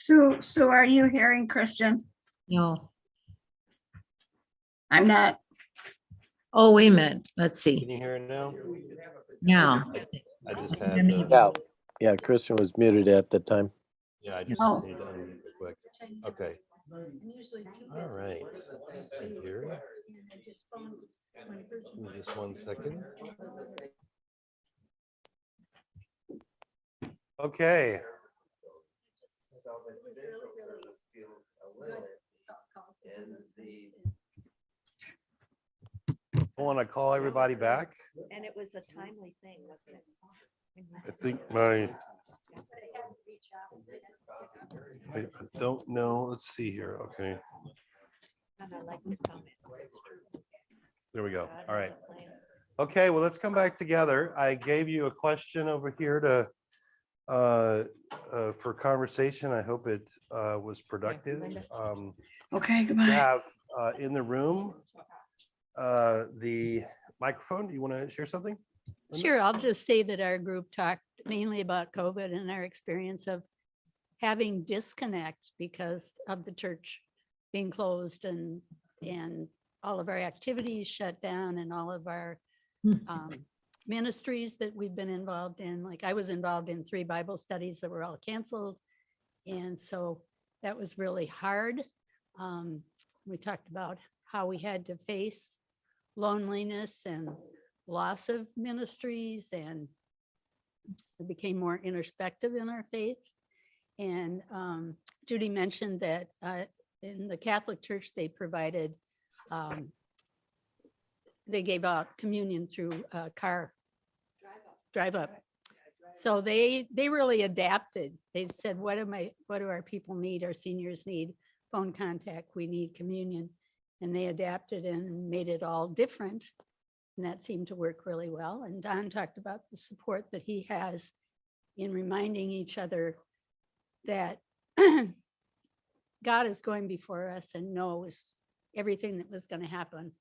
Sue, are you hearing Christian? No. I'm not. Oh, wait a minute. Let's Can see. you hear it now? Now. I just had, Yeah, Christian was muted at the time. yeah, I just Oh. need to unmute real quick. Okay. All right. Let's see here. Give me just 1 second. Okay. I want to call everybody back. And it was a timely thing, wasn't it? I think my, I don't know. Let's see here. Okay, And I like the comment. there we go. All right. Okay, well, let's come back together. I gave you a question over here to for conversation. I hope it was productive. Okay, We goodbye. have in the room the microphone. Do you want to share something? Linda? Sure, I'll just say that our group talked mainly about COVID and our experience of having disconnect because of the church being closed and all of our activities shut down and all of our ministries that we've been involved in. Like I was involved in 3 Bible studies that were all canceled. And so that was really hard. We talked about how we had to face loneliness and loss of ministries, and we became more introspective in our faith. And Judy mentioned that in the Catholic Church, they provided, they gave out communion through car drive up. So they really adapted. They said, what do our people need? Our seniors need phone contact. We need communion. And they adapted and made it all different. And that seemed to work really well. And Don talked about the support that he has in reminding each other that God is going before us and knows everything that was going to happen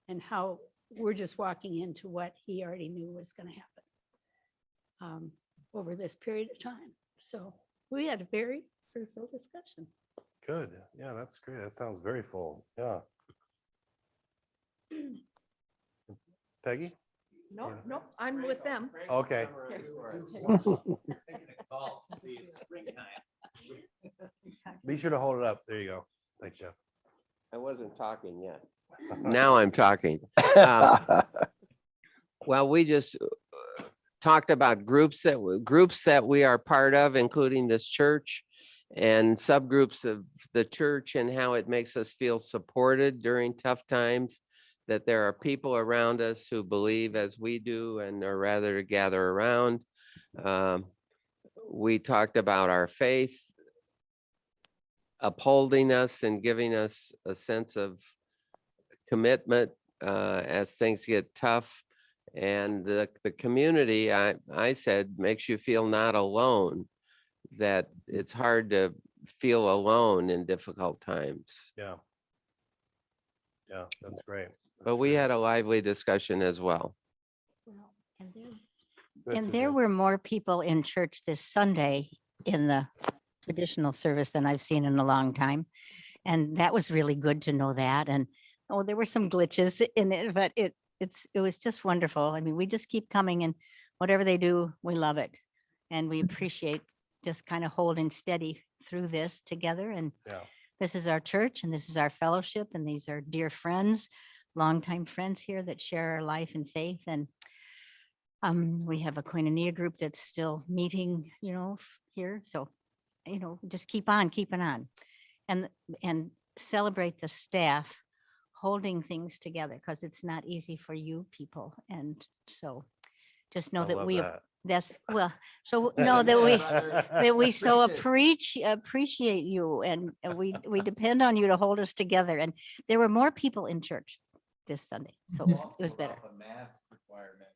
and how we're just walking into what he already knew was going to happen over this period of time. So we had a very fruitful discussion. Good. Yeah, that's great. That sounds very full. Yeah. Peggy? No, no, I'm with them. Okay. Be sure to hold it up. There you go. Thanks, Jeff. I wasn't talking yet. Now I'm talking. Well, we just talked about groups that we are part of, including this church, and subgroups of the church and how it makes us feel supported during tough times, that there are people around us who believe as we do and are rather to gather around. We talked about our faith upholding us and giving us a sense of commitment as things get tough. And the community, I said, makes you feel not alone, that it's hard to feel alone in difficult times. Yeah. Yeah, that's great. But we had a lively discussion as well. Good, And there Suzanne. were more people in church this Sunday in the traditional service than I've seen in a long time. And that was really good to know that. And oh, there were some glitches in it, but it was just wonderful. I mean, we just keep coming, and whatever they do, we love it. And we appreciate just kind of holding steady through this together. And Yeah. this is our church and this is our fellowship. And these are dear friends, longtime friends here that share our life and faith. And we have a koinonia group that's still meeting, here. So, just keep on keeping on and celebrate the staff holding things together, because it's not easy for you people. And so just know I that love we that. that's well, so know that we so appreciate you, and we depend on you to hold us together. And there were more people in church this Sunday, so it was better. A mask requirement,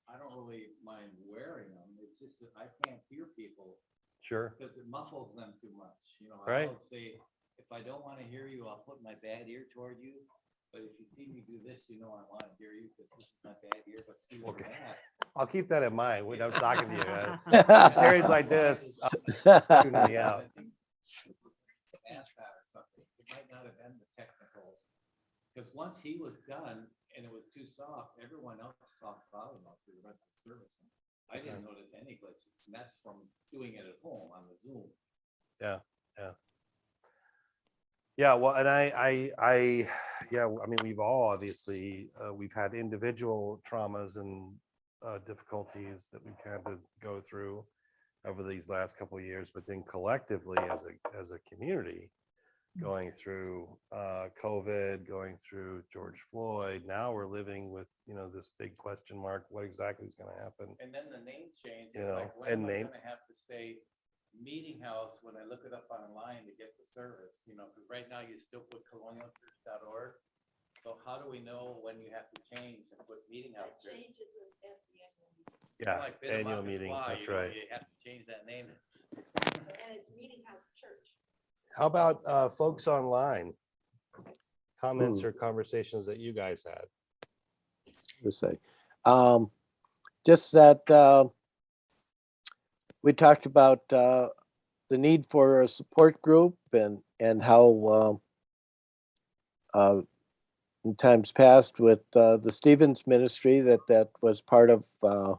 I don't really mind wearing them. It's just that I can't hear people Sure. because it muffles them too much. Right. I would say, if I don't want to hear you, I'll put my bad ear toward you. But if you see me do this, I want to hear you because this is my bad ear. But see with the Okay. mask, I'll keep that in mind when I'm talking to you. When Terry's like this, tuning me out. Because once he was done and it was too soft, everyone else talked about it through the rest of the service. I didn't notice any glitches, and that's from doing it at home on the Zoom. Yeah, yeah. Yeah, well, and yeah, I mean, we've all obviously, we've had individual traumas and difficulties that we've had to go through over these last couple of years, but then collectively as a community, going through COVID, going through George Floyd, now we're living with, this big question mark, what exactly is going to happen? And then the name change, You it's know, like, when and am I name- gonna have to say meeting house when I look it up online to get the service, because right now you still put colonialchurch.org. So how do we know when you have to change and put meeting house? church? Yeah, Like bid 'em annual up is meeting, why, that's right. You have to change that name. And it's Meeting House Church. How about folks online? Comments or conversations that you guys had? To say. Just that we talked about the need for a support group and how in times past with the Stevens ministry that was part of the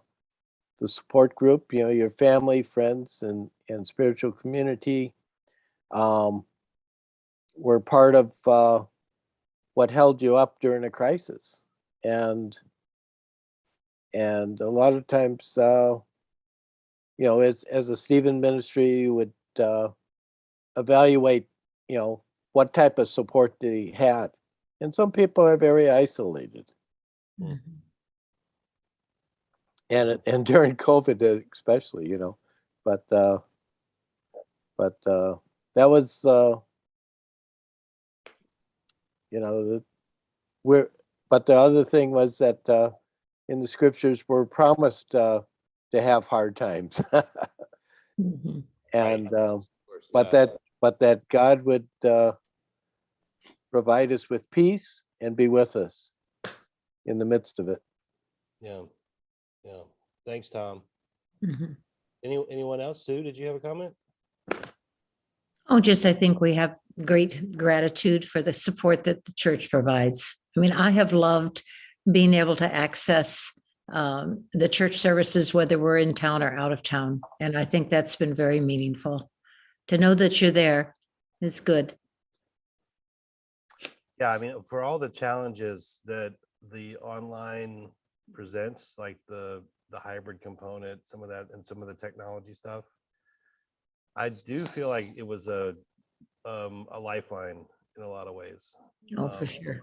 support group, your family, friends, and spiritual community were part of what held you up during a crisis. And a lot of times, as a Stephen ministry, you would evaluate, what type of support they had. And some people are very isolated. Mhm. And during COVID, especially, but that was, but the other thing was that in the scriptures we're promised to have hard times. Mhm. And Yeah. but that God would provide us with peace and be with us in the midst of it. Yeah, yeah. Thanks, Tom. Mhm. Anyone else? Sue, did you have a comment? Oh, just I think we have great gratitude for the support that the church provides. I mean, I have loved being able to access the church services, whether we're in town or out of town. And I think that's been very meaningful. To know that you're there is good. Yeah, I mean, for all the challenges that the online presents, like the hybrid component, some of that, and some of the technology stuff, I do feel like it was a lifeline in a lot of ways. Oh, for sure.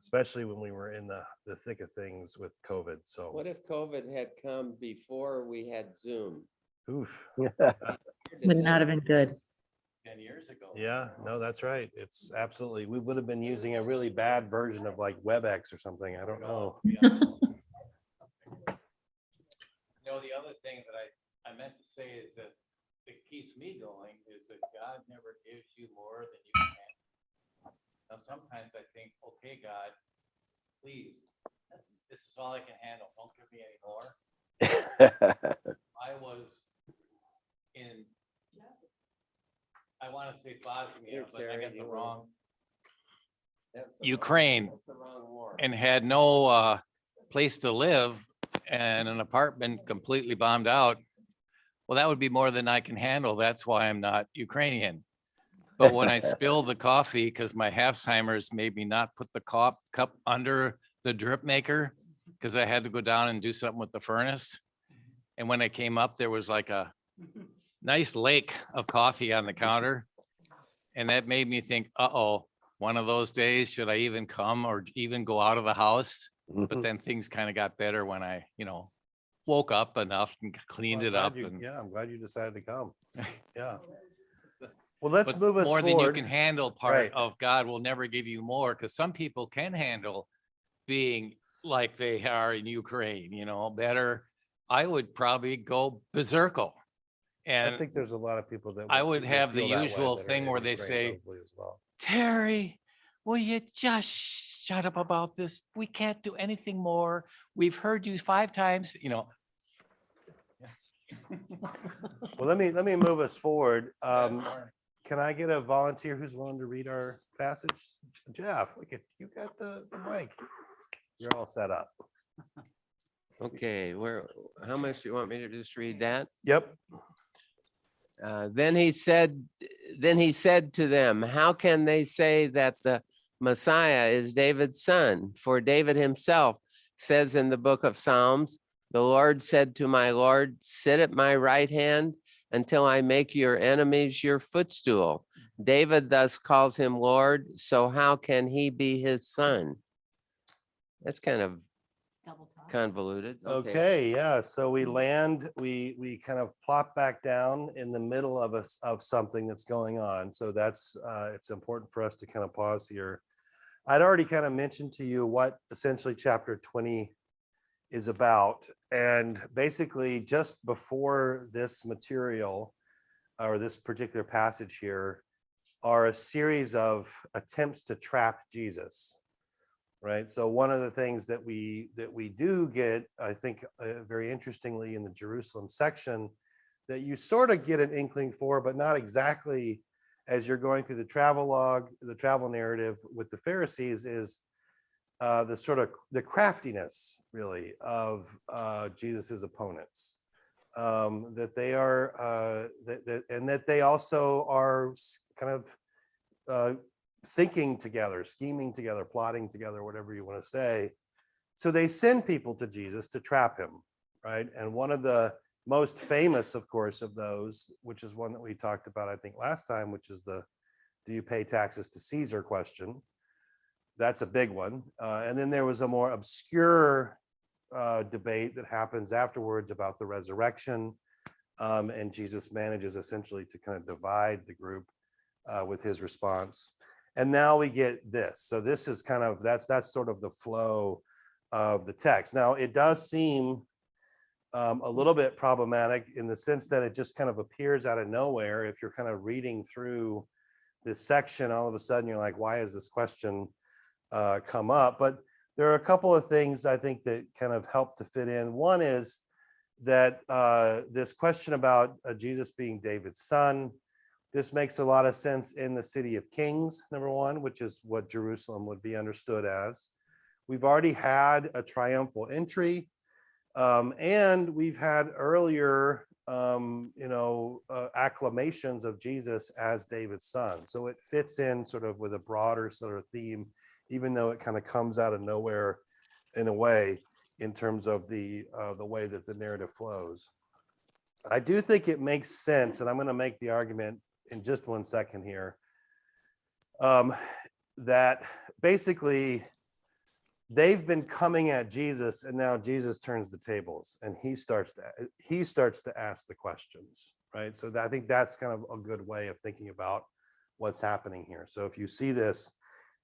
Especially when we were in the thick of things with COVID. So, What if COVID had come before we had Zoom? oof. Would not have been good. 10 years ago. Yeah, no, that's right. It's absolutely, we would have been using a really bad version of like WebEx or something. I don't know. The other thing that I meant to say is that keeps me going is that God never gives you more than you can handle. Now, sometimes I think, okay, God, please, this is all I can handle. Don't give me any more. I was in, I want to say Bosnia, but I got the wrong. Ukraine. That's the wrong war. And had no place to live and an apartment completely bombed out. Well, that would be more than I can handle. That's why I'm not Ukrainian. But when I spilled the coffee, because my Alzheimer's made me not put the cup under the drip maker, because I had to go down and do something with the furnace. And when I came up, there was like a nice lake of coffee on the counter. And that made me think, uh-oh, one of those days, should I even come or even go out of the house? But then things kind of got better when I, woke up enough and cleaned it up. And Yeah, I'm glad you decided to come. Yeah. Well, let's move us more forward. than you can handle part Right. of God will never give you more, because some people can handle being like they are in Ukraine, better. I would probably go berserko. I And think there's a lot of people that I would that have the feel that way usual that are thing in where they Ukraine say, probably as well. Terry, will you just shut up about this? We can't do anything more. We've heard you 5 times, Well, let me move us forward. Can I get a volunteer who's willing to read our passage? Jeff, look at, you got the mic. You're all set up. Okay, how much do you want me to just read that? Yep. Then he said to them, how can they say that the Messiah is David's son? For David himself says in the book of Psalms, the Lord said to my Lord, sit at my right hand until I make your enemies your footstool. David thus calls him Lord, so how can he be his son? That's kind of convoluted. Okay, yeah. So we land, we kind of plop back down in the middle of something that's going on. So that's it's important for us to kind of pause here. I'd already kind of mentioned to you what essentially chapter 20 is about. And basically just before this material or this particular passage here are a series of attempts to trap Jesus. Right. So one of the things that we do get, I think, very interestingly in the Jerusalem section that you sort of get an inkling for, but not exactly as you're going through the travel log, the travel narrative with the Pharisees, is the sort of the craftiness really of Jesus's opponents, that they are and that they also are kind of thinking together, scheming together, plotting together, whatever you want to say. So they send people to Jesus to trap him, right? And one of the most famous, of course, of those, which is one that we talked about, I think, last time, which is the do you pay taxes to Caesar question. That's a big one. And then there was a more obscure debate that happens afterwards about the resurrection. And Jesus manages essentially to kind of divide the group with his response. And now we get this. So this is kind of, that's sort of the flow of the text. Now it does seem a little bit problematic in the sense that it just kind of appears out of nowhere. If you're kind of reading through this section, all of a sudden you're like, why is this question come up? But there are a couple of things I think that kind of help to fit in. One is that this question about Jesus being David's son, this makes a lot of sense in the city of kings, number one, which is what Jerusalem would be understood as. We've already had a triumphal entry, and we've had earlier, acclamations of Jesus as David's son. So it fits in sort of with a broader sort of theme, even though it kind of comes out of nowhere in a way, in terms of the way that the narrative flows. I do think it makes sense, and I'm going to make the argument in just 1 second here, that basically they've been coming at Jesus, and now Jesus turns the tables and he starts to ask the questions, right? So I think that's kind of a good way of thinking about what's happening here. So if you see this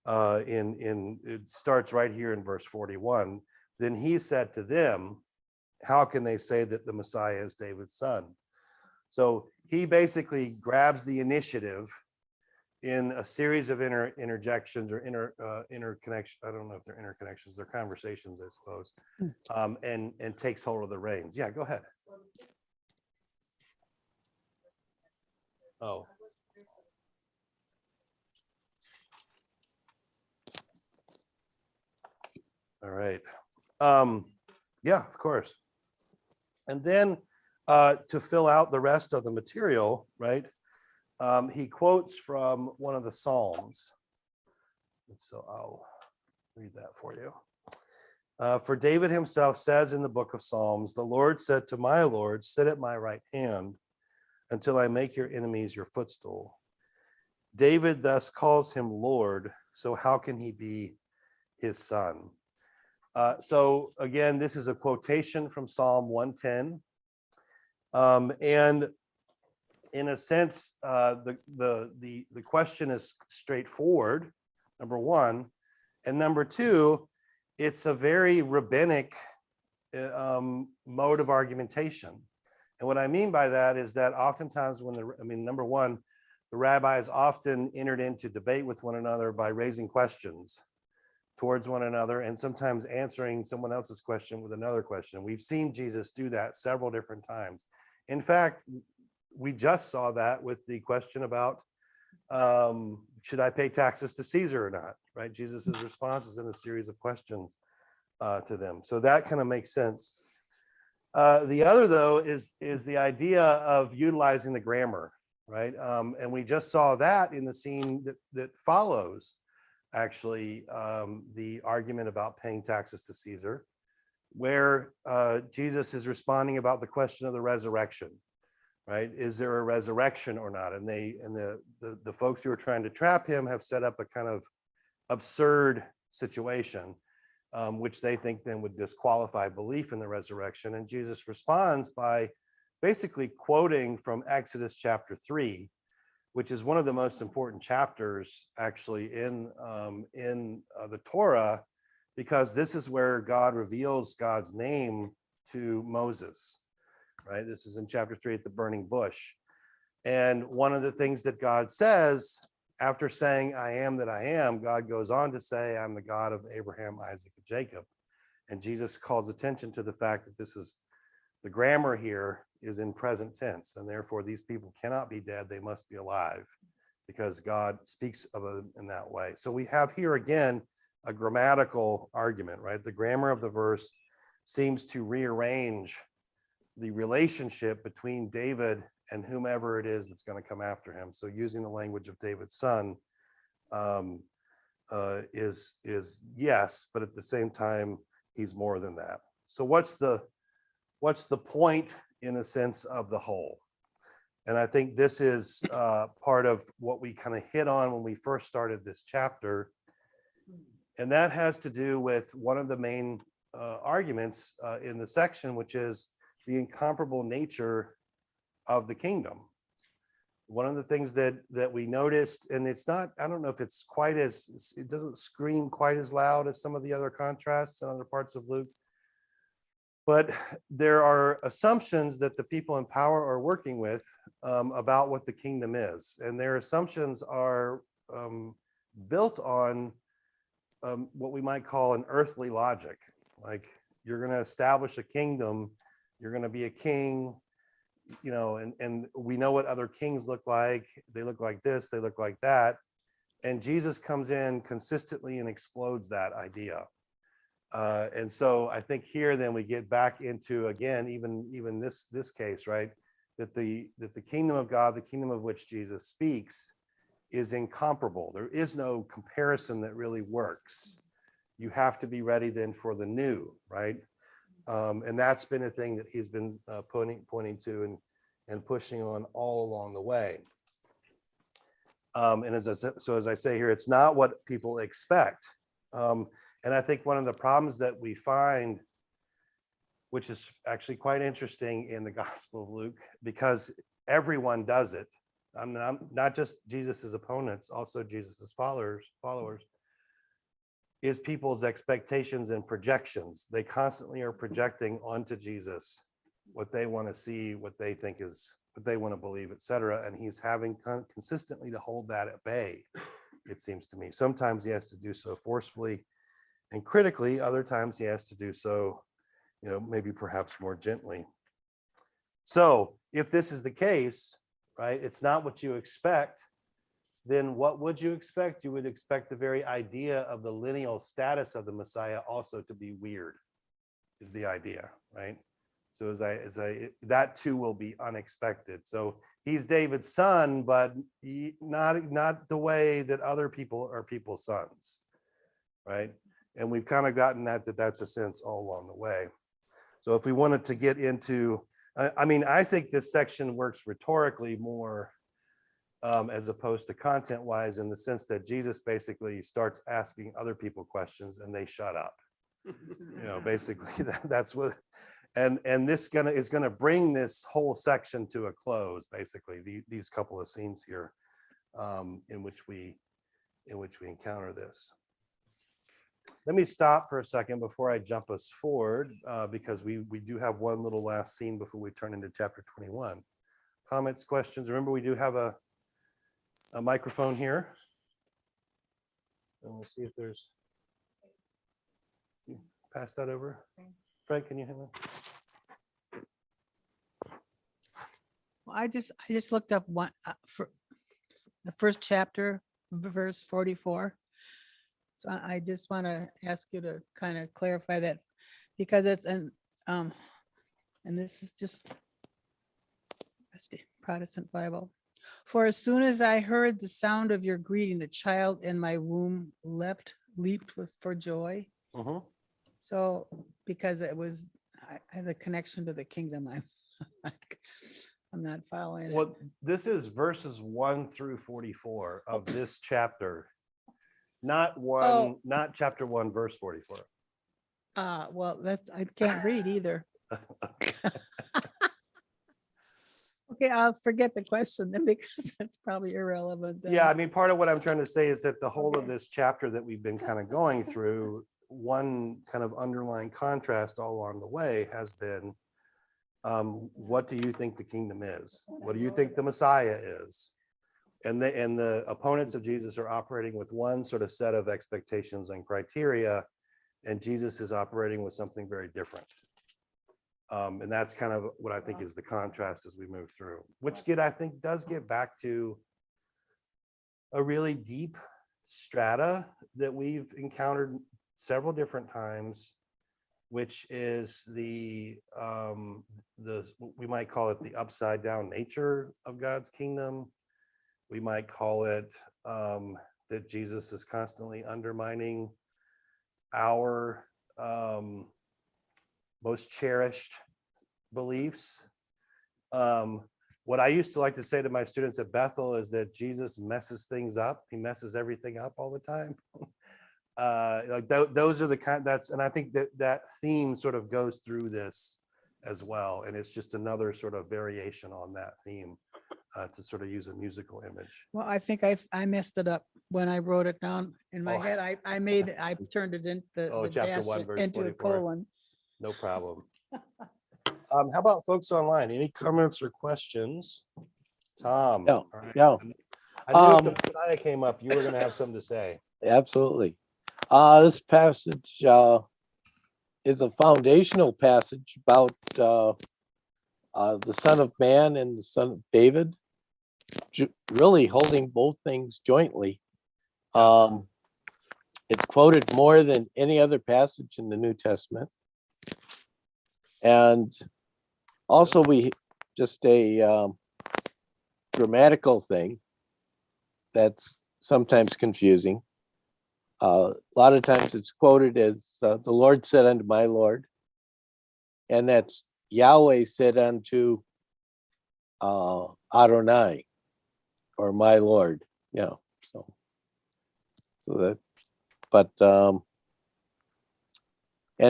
it starts right here in verse 41. Then he said to them, how can they say that the Messiah is David's son? So he basically grabs the initiative in a series of interjections or interconnection. I don't know if they're interconnections, they're conversations, I suppose, and takes hold of the reins. Yeah, go ahead. Oh. All right. Yeah, of course. And then to fill out the rest of the material, right? He quotes from one of the Psalms. And so I'll read that for you. For David himself says in the book of Psalms, the Lord said to my Lord, sit at my right hand until I make your enemies your footstool. David thus calls him Lord, so how can he be his son? So again, this is a quotation from Psalm 110. And in a sense, the question is straightforward, number one. And number two, it's a very rabbinic mode of argumentation. And what I mean by that is that oftentimes number one, the rabbis often entered into debate with one another by raising questions towards one another and sometimes answering someone else's question with another question. We've seen Jesus do that several different times. In fact, we just saw that with the question about should I pay taxes to Caesar or not? Right? Jesus's response is in a series of questions to them. So that kind of makes sense. The other, though, is the idea of utilizing the grammar, right? And we just saw that in the scene that follows, actually, the argument about paying taxes to Caesar, where Jesus is responding about the question of the resurrection, right? Is there a resurrection or not? And the folks who are trying to trap him have set up a kind of absurd situation, which they think then would disqualify belief in the resurrection. And Jesus responds by basically quoting from Exodus chapter 3, which is one of the most important chapters actually in the Torah, because this is where God reveals God's name to Moses, right? This is in chapter 3 at the burning bush. And one of the things that God says, after saying, I am that I am, God goes on to say, I'm the God of Abraham, Isaac, and Jacob. And Jesus calls attention to the fact that this is, the grammar here is in present tense, and therefore these people cannot be dead, they must be alive, because God speaks of them in that way. So we have here again a grammatical argument, right? The grammar of the verse seems to rearrange the relationship between David and whomever it is that's going to come after him. So using the language of David's son is yes, but at the same time, he's more than that. So what's the point, in a sense, of the whole? And I think this is part of what we kind of hit on when we first started this chapter. And that has to do with one of the main arguments in the section, which is the incomparable nature of the kingdom. One of the things that we noticed, and it's not, I don't know if it's quite as, it doesn't scream quite as loud as some of the other contrasts in other parts of Luke, but there are assumptions that the people in power are working with about what the kingdom is. And their assumptions are built on what we might call an earthly logic. Like, you're going to establish a kingdom, you're going to be a king, you know, and we know what other kings look like. They look like this, they look like that. And Jesus comes in consistently and explodes that idea. And so I think here then we get back into, again, even this case, right? That the kingdom of God, the kingdom of which Jesus speaks, is incomparable. There is no comparison that really works. You have to be ready then for the new, right? And that's been a thing that he's been pointing to and pushing on all along the way. And as I say here, it's not what people expect. And I think one of the problems that we find, which is actually quite interesting in the Gospel of Luke, because everyone does it. I'm not just Jesus's opponents, also Jesus's followers, is people's expectations and projections. They constantly are projecting onto Jesus what they want to see, what they think is, what they want to believe, etc. And he's having consistently to hold that at bay, it seems to me. Sometimes he has to do so forcefully and critically, other times he has to do so, you know, maybe perhaps more gently. So if this is the case, right, it's not what you expect, then what would you expect? You would expect the very idea of the lineal status of the Messiah also to be weird, is the idea, right? So that too will be unexpected. So he's David's son, but not the way that other people are people's sons, right? And we've kind of gotten that's a sense all along the way. So if we wanted to get into, I mean, I think this section works rhetorically more as opposed to content-wise, in the sense that Jesus basically starts asking other people questions and they shut up. You know, basically that's what, and this is gonna bring this whole section to a close. Basically, these couple of scenes here in which we encounter this. Let me stop for a second before I jump us forward, because we do have one little last scene before we turn into chapter 21. Comments, questions? Remember, we do have a microphone here. And we'll see if there's, pass that over. Frank, can you handle it? Well, I just looked up one for the first chapter verse 44. So I just want to ask you to kind of clarify that, because it's and this is just that's the Protestant Bible. For as soon as I heard the sound of your greeting, the child in my womb leaped for joy. Mhm. So because it was, I have a connection to the kingdom. I'm not following it. Well, this is verses 1 through 44 of this chapter, not chapter 1, verse 44. Well, that's, I can't read either. Okay, I'll forget the question then because it's probably irrelevant. then. Yeah, I mean, part of what I'm trying to say is that the whole of this chapter that we've been kind of going through, one kind of underlying contrast all along the way has been, what do you think the kingdom is? What do you think the Messiah is? And the opponents of Jesus are operating with one sort of set of expectations and criteria, and Jesus is operating with something very different. And that's kind of what I think is the contrast as we move through, which I think does get back to a really deep strata that we've encountered several different times, which is the we might call it the upside down nature of God's kingdom. We might call it that Jesus is constantly undermining our most cherished beliefs. What I used to like to say to my students at Bethel is that Jesus messes things up. He messes everything up all the time. Those are the kind and I think that theme sort of goes through this as well. And it's just another sort of variation on that theme, to sort of use a musical image. Well, I think I messed it up when I wrote it down in my Oh. head. I turned it into the Chapter dash 1, verse into a 44. colon. No problem. How about folks online? Any comments or questions? Tom? Yeah, all right. yeah. I knew if the Messiah came up, you were going to have something to say. Absolutely. This passage is a foundational passage about the Son of Man and the Son of David, really holding both things jointly. It's quoted more than any other passage in the New Testament. And also we just a grammatical thing that's sometimes confusing. A lot of times it's quoted as the Lord said unto my Lord, and that's Yahweh said unto Adonai, or my Lord. Yeah, so that, but and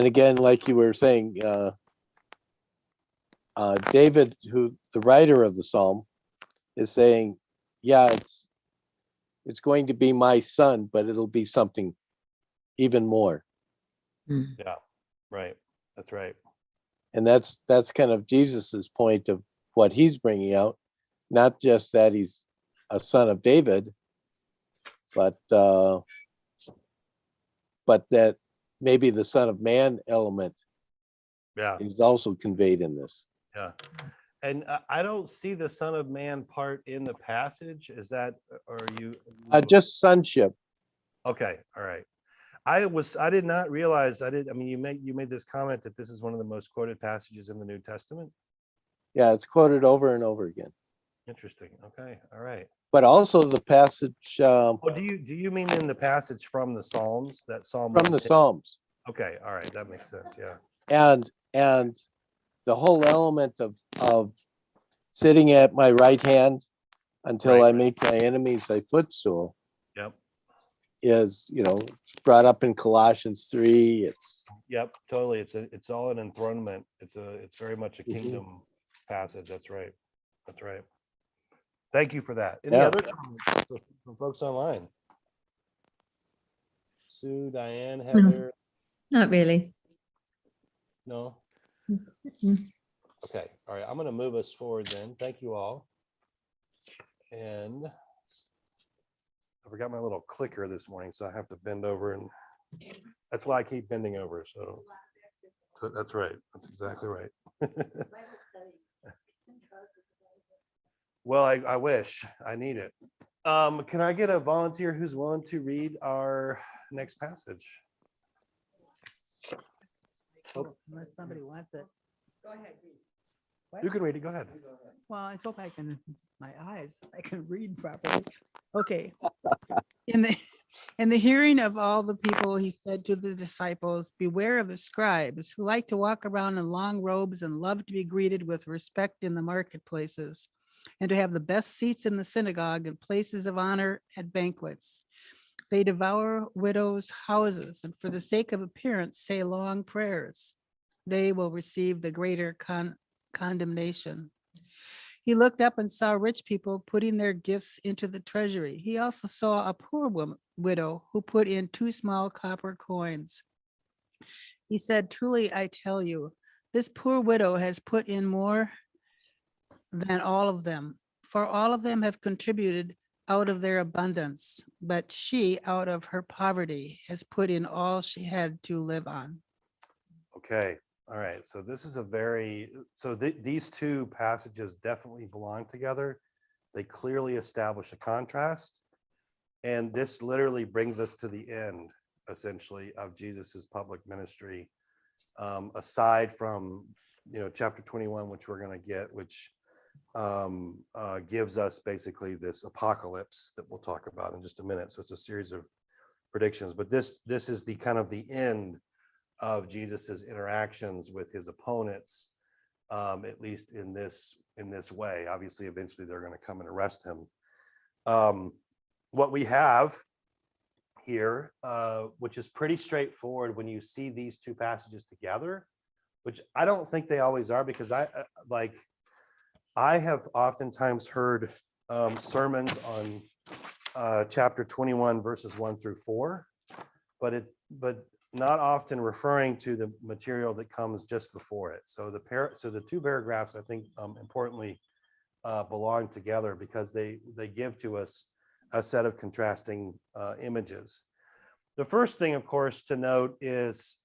again, like you were saying, David, who the writer of the psalm, is saying, yeah, it's going to be my son, but it'll be something even more. Yeah, right. That's right. And that's kind of Jesus's point of what he's bringing out, not just that he's a son of David, but that maybe the Son of Man element is also conveyed in this. Yeah. And I don't see the Son of Man part in the passage. Is that, or are you? Just sonship. Okay. All right. I did not realize I mean, you made this comment that this is one of the most quoted passages in the New Testament. Yeah, it's quoted over and over again. Interesting. Okay. All right. But also the passage Oh, do you mean in the passage from the Psalms, that Psalm from the 110? Psalms? Okay. All right. That makes sense. Yeah. And the whole element of sitting at my right hand until I make my enemies thy footstool. Yep. Is brought up in Colossians 3. It's totally. It's all an enthronement. It's very much a kingdom passage. That's right. That's right. Thank you for that. Any other comments from folks online? Sue, Diane, Heather? Not really. No? Mm. Okay. All right. I'm going to move us forward then. Thank you all. And I forgot my little clicker this morning, so I have to bend over, and that's why I keep bending over. So that's right. That's exactly right. Well, I wish. I need it. Can I get a volunteer who's willing to read our next passage? Unless somebody wants it. Go ahead. What? You can read it. Go ahead. Well, I hope I can, my eyes, I can read properly. Okay. In the hearing of all the people, he said to the disciples, beware of the scribes who like to walk around in long robes and love to be greeted with respect in the marketplaces, and to have the best seats in the synagogue and places of honor at banquets. They devour widows' houses, and for the sake of appearance say long prayers. They will receive the greater condemnation. He looked up and saw rich people putting their gifts into the treasury. He also saw a poor widow who put in 2 small copper coins. He said, truly, I tell you, this poor widow has put in more than all of them, for all of them have contributed out of their abundance, but she, out of her poverty, has put in all she had to live on. Okay. All right. So this is these two passages definitely belong together. They clearly establish a contrast. And this literally brings us to the end, essentially, of Jesus's public ministry. Aside from, chapter 21, which we're going to get, which gives us basically this apocalypse that we'll talk about in just a minute. So it's a series of predictions, but this is the kind of the end of Jesus's interactions with his opponents, at least in this way. Obviously, eventually they're going to come and arrest him. What we have here, which is pretty straightforward when you see these two passages together, which I don't think they always are, because I have oftentimes heard sermons on chapter 21 verses 1 through 4, but not often referring to the material that comes just before it. So the two paragraphs, I think, importantly, belong together because they give to us a set of contrasting images. The first thing, of course, to note is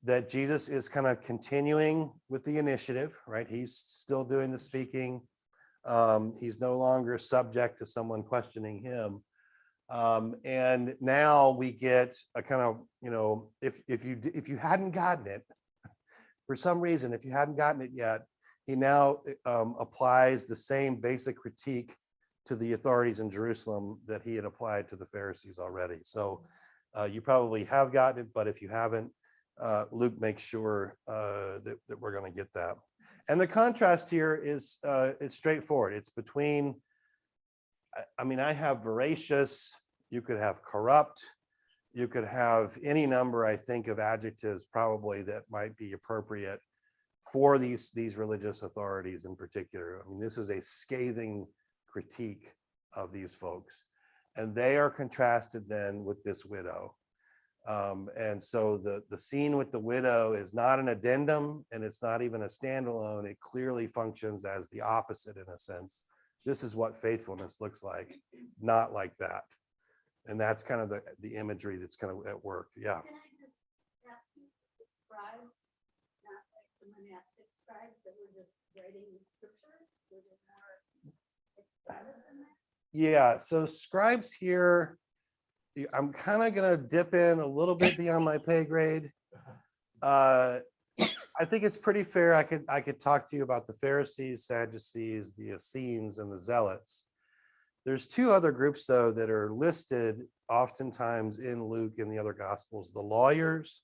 that Jesus is kind of continuing with the initiative, right? He's still doing the speaking. He's no longer subject to someone questioning him. And now we get a kind of, if you hadn't gotten it, for some reason, if you hadn't gotten it yet, he now applies the same basic critique to the authorities in Jerusalem that he had applied to the Pharisees already. So you probably have gotten it, but if you haven't, Luke makes sure that we're going to get that. And the contrast here is it's straightforward. It's between, I have voracious, you could have corrupt, you could have any number, I think, of adjectives probably that might be appropriate for these religious authorities in particular. This is a scathing critique of these folks, and they are contrasted then with this widow. And so the scene with the widow is not an addendum, and it's not even a standalone. It clearly functions as the opposite in a sense. This is what faithfulness looks like, not like that. And that's kind of the imagery that's kind of at work. Yeah. Can I just ask you, the scribes, not like the monastic scribes that were just writing scripture, were they more excited than that? Yeah. So scribes here, I'm kind of going to dip in a little bit beyond my pay grade. I think it's pretty fair. I could talk to you about the Pharisees, Sadducees, the Essenes, and the Zealots. There's two other groups, though, that are listed oftentimes in Luke and the other Gospels, the lawyers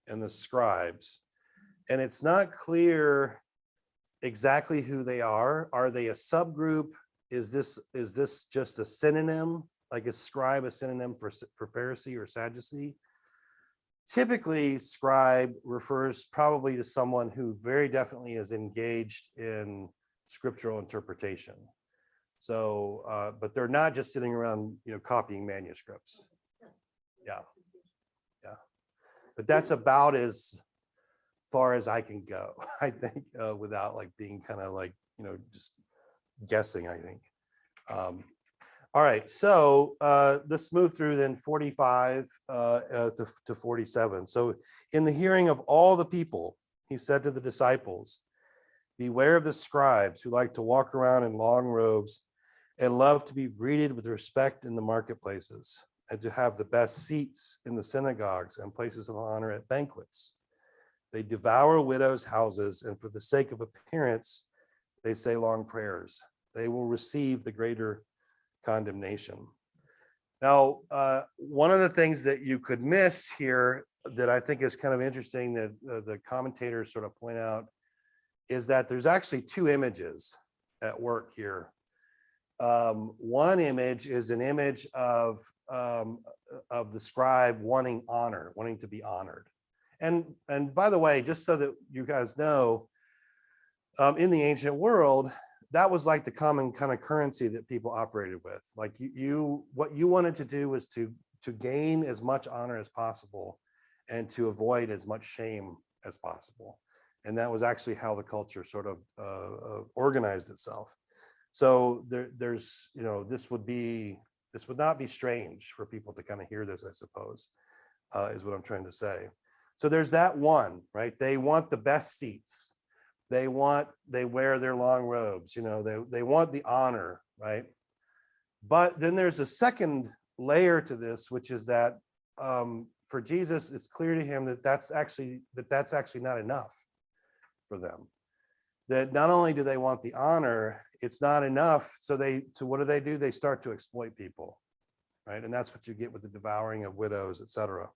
and the scribes. And it's not clear exactly who they are. Are they a subgroup? Is this just a synonym? Like is scribe a synonym for Pharisee or Sadducee? Typically, scribe refers probably to someone who very definitely is engaged in scriptural interpretation. So, but they're not just sitting around, copying manuscripts. Yeah. But that's about as far as I can go, I think, without being kind of just guessing, I think. All right, so let's move through then 45 to 47. So in the hearing of all the people, he said to the disciples, beware of the scribes who like to walk around in long robes and love to be greeted with respect in the marketplaces, and to have the best seats in the synagogues and places of honor at banquets. They devour widows' houses, and for the sake of appearance, they say long prayers. They will receive the greater condemnation. Now, one of the things that you could miss here that I think is kind of interesting that the commentators sort of point out is that there's actually two images at work here. One image is an image of the scribe wanting honor, wanting to be honored. And by the way, just so that you guys know, in the ancient world, that was like the common kind of currency that people operated with. Like what you wanted to do was to gain as much honor as possible and to avoid as much shame as possible. And that was actually how the culture sort of organized itself. So there's, you know, this would not be strange for people to kind of hear this, I suppose, is what I'm trying to say. So there's that one, right? They want the best seats. They wear their long robes, you know, they want the honor, right? But then there's a second layer to this, which is that for Jesus, it's clear to him that that's actually not enough for them. That not only do they want the honor, it's not enough. So what do? They start to exploit people, right? And that's what you get with the devouring of widows, etc.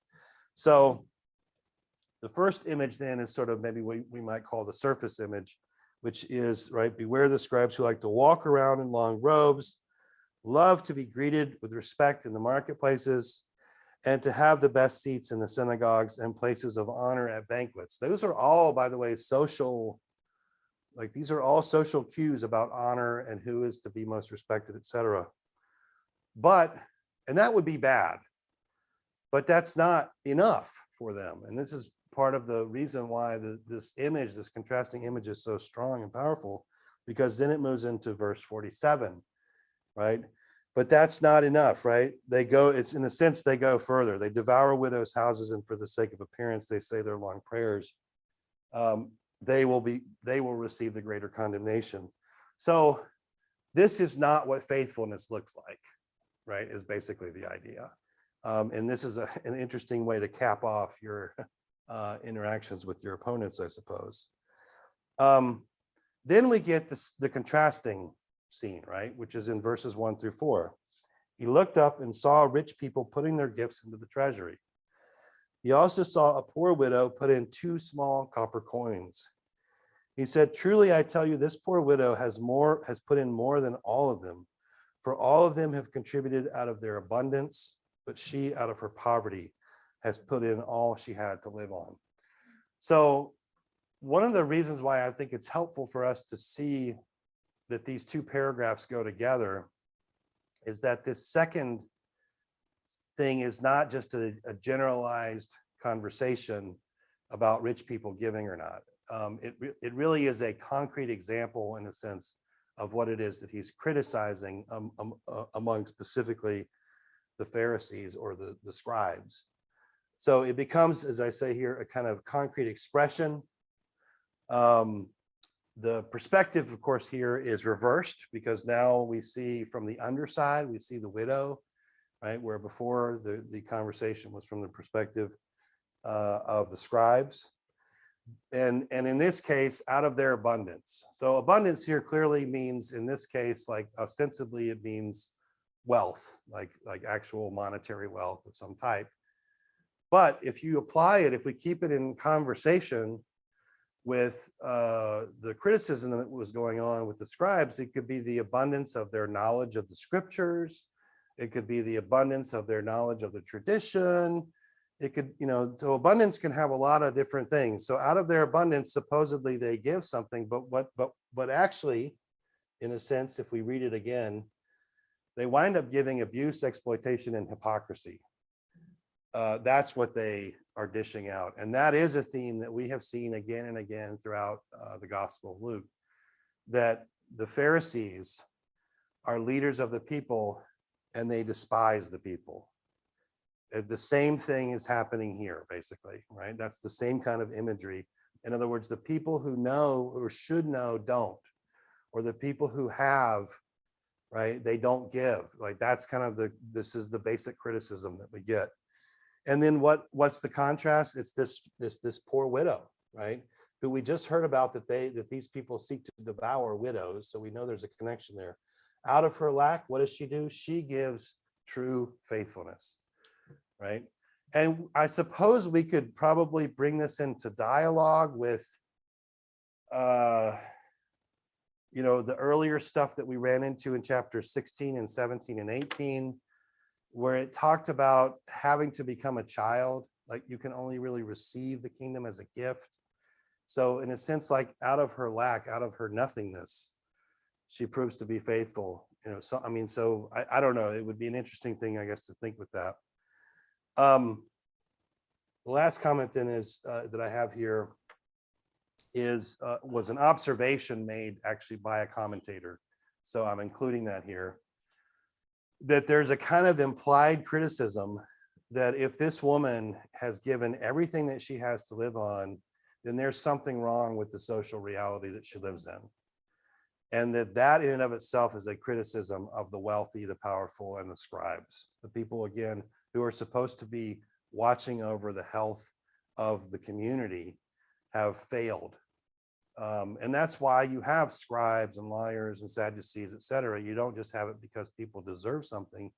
So the first image then is sort of maybe we might call the surface image, which is, right, beware the scribes who like to walk around in long robes, love to be greeted with respect in the marketplaces, and to have the best seats in the synagogues and places of honor at banquets. Those are all, by the way, social, like these are all social cues about honor and who is to be most respected, etc. And that would be bad, but that's not enough for them. And this is part of the reason why this contrasting image is so strong and powerful, because then it moves into verse 47, right? But that's not enough, right? It's in a sense, they go further. They devour widows' houses, and for the sake of appearance, they say their long prayers. They will receive the greater condemnation. So this is not what faithfulness looks like, right? Is basically the idea. And this is an interesting way to cap off your interactions with your opponents, I suppose. Then we get the contrasting scene, right? Which is in verses 1-4. He looked up and saw rich people putting their gifts into the treasury. He also saw a poor widow put in 2 small copper coins. He said, truly, I tell you, this poor widow has put in more than all of them, for all of them have contributed out of their abundance, but she out of her poverty has put in all she had to live on. So one of the reasons why I think it's helpful for us to see that these two paragraphs go together is that this second thing is not just a generalized conversation about rich people giving or not. It really is a concrete example, in a sense, of what it is that he's criticizing among specifically the Pharisees or the scribes. So it becomes, as I say here, a kind of concrete expression. The perspective, of course, here is reversed, because now we see from the underside, we see the widow, right? Where before the conversation was from the perspective of the scribes. And in this case, out of their abundance. So abundance here clearly means, in this case, like ostensibly it means wealth, like actual monetary wealth of some type. But if you apply it, if we keep it in conversation with the criticism that was going on with the scribes, it could be the abundance of their knowledge of the scriptures. It could be the abundance of their knowledge of the tradition. It could, so abundance can have a lot of different things. So out of their abundance, supposedly they give something, but actually, in a sense, if we read it again, they wind up giving abuse, exploitation, and hypocrisy. That's what they are dishing out. And that is a theme that we have seen again and again throughout the Gospel of Luke, that the Pharisees are leaders of the people and they despise the people. The same thing is happening here, basically, right? That's the same kind of imagery. In other words, the people who know or should know don't, or the people who have, right? They don't give. Like that's kind of this is the basic criticism that we get. And then what's the contrast? It's this poor widow, right? Who we just heard about that these people seek to devour widows. So we know there's a connection there. Out of her lack, what does she do? She gives true faithfulness, right? And I suppose we could probably bring this into dialogue with the earlier stuff that we ran into in chapter 16 and 17 and 18, where it talked about having to become a child. Like you can only really receive the kingdom as a gift. So in a sense, like out of her lack, out of her nothingness, she proves to be faithful. So I don't know. It would be an interesting thing, I guess, to think with that. The last comment then is that I have here was an observation made actually by a commentator. So I'm including that here, that there's a kind of implied criticism that if this woman has given everything that she has to live on, then there's something wrong with the social reality that she lives in. And that in and of itself is a criticism of the wealthy, the powerful, and the scribes, the people, again, who are supposed to be watching over the health of the community, have failed. And that's why you have scribes and liars and Sadducees, et cetera. You don't just have it because people deserve something.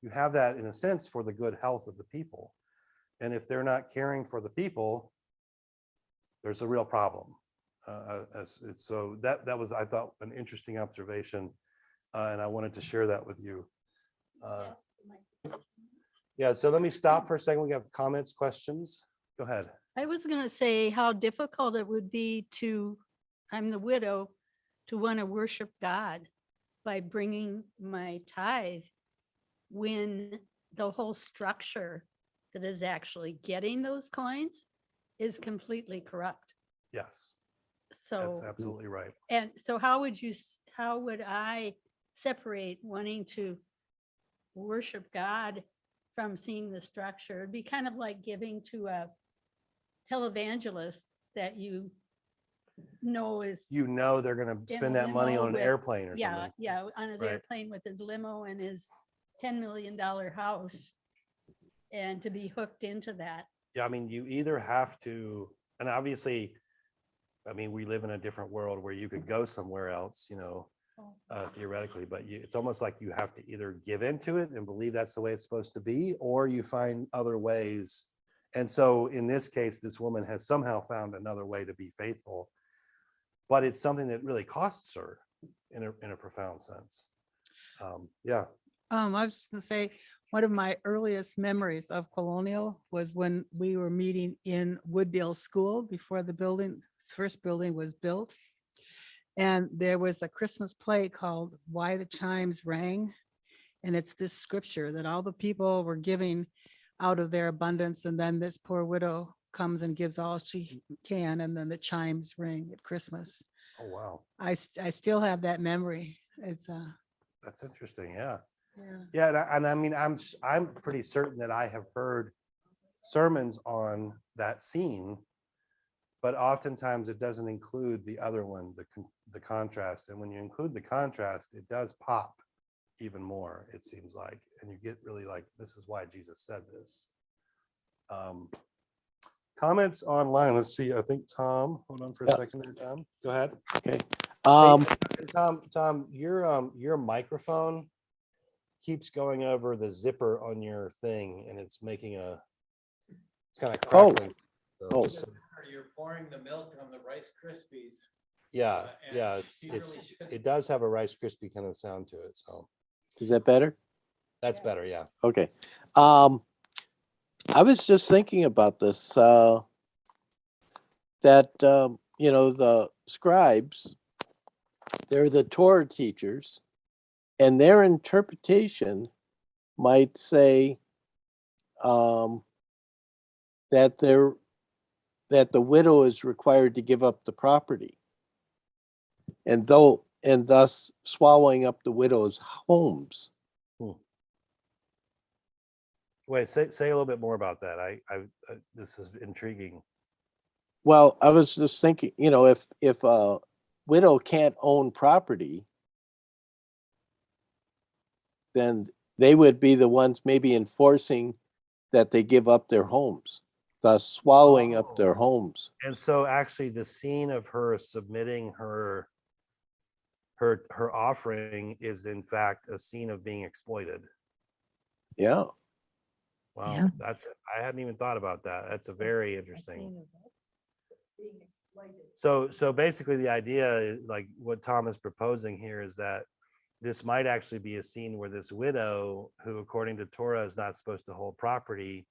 You have that in a sense for the good health of the people. And if they're not caring for the people, there's a real problem. So that was, I thought, an interesting observation, and I wanted to share that with you. Yeah, so let me stop for a second. We have comments, questions. Go ahead. I was going to say how difficult it would be I'm the widow, to want to worship God by bringing my tithe when the whole structure that is actually getting those coins is completely corrupt. Yes, So that's absolutely right. And so how would I separate wanting to worship God from seeing the structure? It'd be kind of like giving to a televangelist that is They're going to in spend a that money limo on an with- airplane or yeah, something. yeah, on his Right. airplane with his limo and his $10 million house, and to be hooked into that. Yeah, I mean, you either have to, and obviously, I mean, we live in a different world where you could go somewhere else, theoretically, but it's almost like you have to either give into it and believe that's the way it's supposed to be, or you find other ways. And so in this case, this woman has somehow found another way to be faithful, but it's something that really costs her in a profound sense. Yeah. I was just gonna say, one of my earliest memories of Colonial was when we were meeting in Wooddale School before the first building was built. And there was a Christmas play called Why the Chimes Rang. And it's this scripture that all the people were giving out of their abundance. And then this poor widow comes and gives all she can. And then the chimes ring at Christmas. Oh, wow. I still have that memory. It's That's interesting. Yeah. yeah. Yeah. And I mean, I'm pretty certain that I have heard sermons on that scene, but oftentimes it doesn't include the other one, the contrast. And when you include the contrast, it does pop even more, it seems like, and you get really like, this is why Jesus said this. Comments online. Let's see. I think Tom, hold on for a second there, Tom. Go ahead. Okay. Hey, Tom, your microphone keeps going over the zipper on your thing, and it's making it's kind of crackling. Oh. You're pouring the milk on the Rice Krispies. Yeah, and yeah. you really should- It does have a Rice Krispie kind of sound to it. So Is that better? that's better. Yeah. Okay. I was just thinking about this, that, the scribes, they're the Torah teachers, and their interpretation might say that the widow is required to give up the property, and thus swallowing up the widow's homes. Wait, say a little bit more about that. I this is intriguing. Well, I was just thinking, if a widow can't own property, then they would be the ones maybe enforcing that they give up their homes, thus swallowing up their homes. And so actually the scene of her submitting her offering is in fact a scene of being exploited. Yeah. Wow, Yeah. I hadn't even thought about that. That's a very interesting. So basically the idea is like what Tom is proposing here is that this might actually be a scene where this widow, who according to Torah is not supposed to hold property,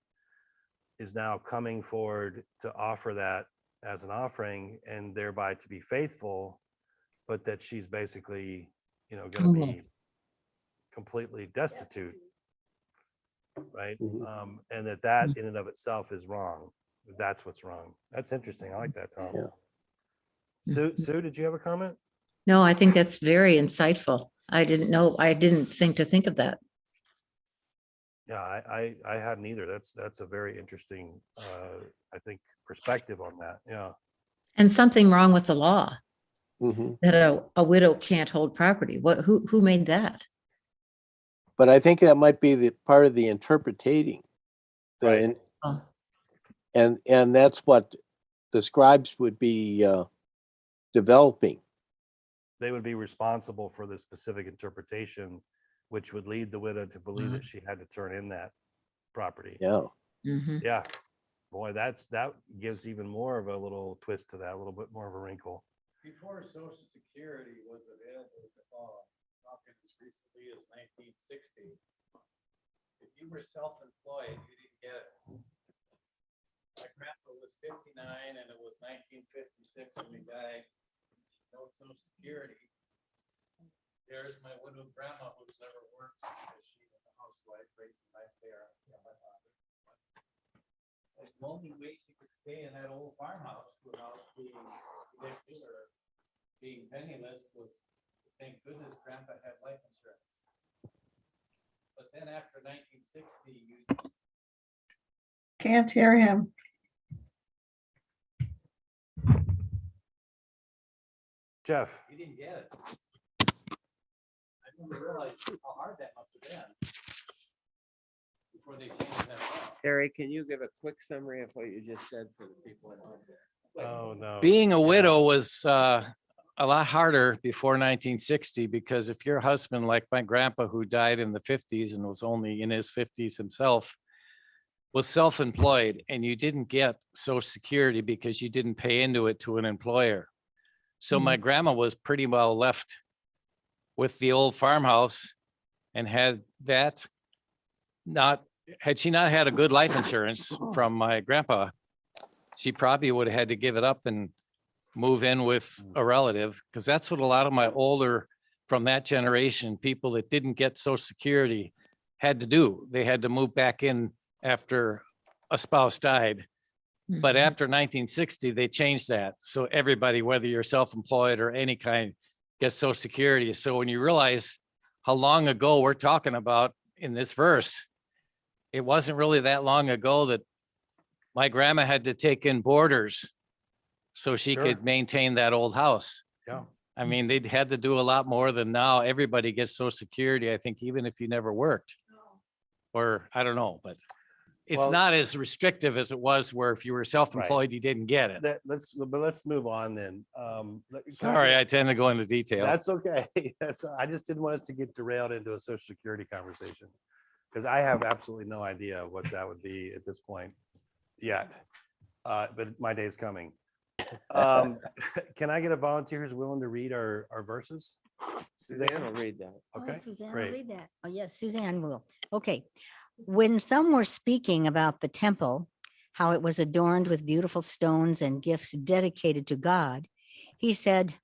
is now coming forward to offer that as an offering and thereby to be faithful, but that she's basically, going to be Almost. completely destitute, right? Mhm. And that in and of itself is wrong. That's what's wrong. That's interesting. I like that, Tom. Yeah. Sue, did you have a comment? No, I think that's very insightful. I didn't think of that. Yeah, I hadn't either. That's a very interesting, I think, perspective on that. Yeah. And something wrong with the law Mhm. that a widow can't hold property. Who made that? But I think that might be the part of the interpreting. Right. Oh, And that's what the scribes would be developing. They would be responsible for the specific interpretation, which would lead the widow to believe that she had to turn in that property. Yeah. mhm. Yeah. Boy, that gives even more of a little twist to that, a little bit more of a wrinkle. Before Social Security was available to all, talking as recently as 1960, if you were self-employed, you didn't get it. My grandpa was 59 and it was 1956 when he died. No Social Security. There's my widowed grandma who's never worked because she was a housewife raising my parents. The only way she could stay in that old farmhouse without being evicted or being penniless was, thank goodness grandpa had life insurance. But then after 1960, you Can't hear him. Jeff, didn't get it. I didn't realize how hard that must have been before they changed that law. Harry, can you give a quick summary of what you just said for the people at home? oh no. Being a widow was a lot harder before 1960 because if your husband, like my grandpa who died in the 50s and was only in his 50s himself, was self-employed and you didn't get Social Security because you didn't pay into it to an employer. So my grandma was pretty well left with the old farmhouse, and had she not had a good life insurance from my grandpa, she probably would have had to give it up and move in with a relative, because that's what a lot of my older from that generation, people that didn't get Social Security had to do. They had to move back in after a spouse died. But after 1960, they changed that. So everybody, whether you're self-employed or any kind, gets Social Security. So when you realize how long ago we're talking about in this verse, it wasn't really that long ago that my grandma had to take in boarders so she Sure. could maintain that old house. Yeah. I mean, they'd had to do a lot more than now. Everybody gets Social Security, I think, even if you never worked. Or I don't know, but it's Well- not as restrictive as it was where if you were self-employed, you didn't get it. Let's move on then. Sorry, I tend to go into detail. That's okay. I just didn't want us to get derailed into a Social Security conversation because I have absolutely no idea what that would be at this point yet. But my day is coming. Can I get a volunteer who's willing to read our verses? Suzanne will read that. Okay, Suzanne will great. read that. Oh, yes, Suzanne will. Okay. When some were speaking about the temple, how it was adorned with beautiful stones and gifts dedicated to God, he said,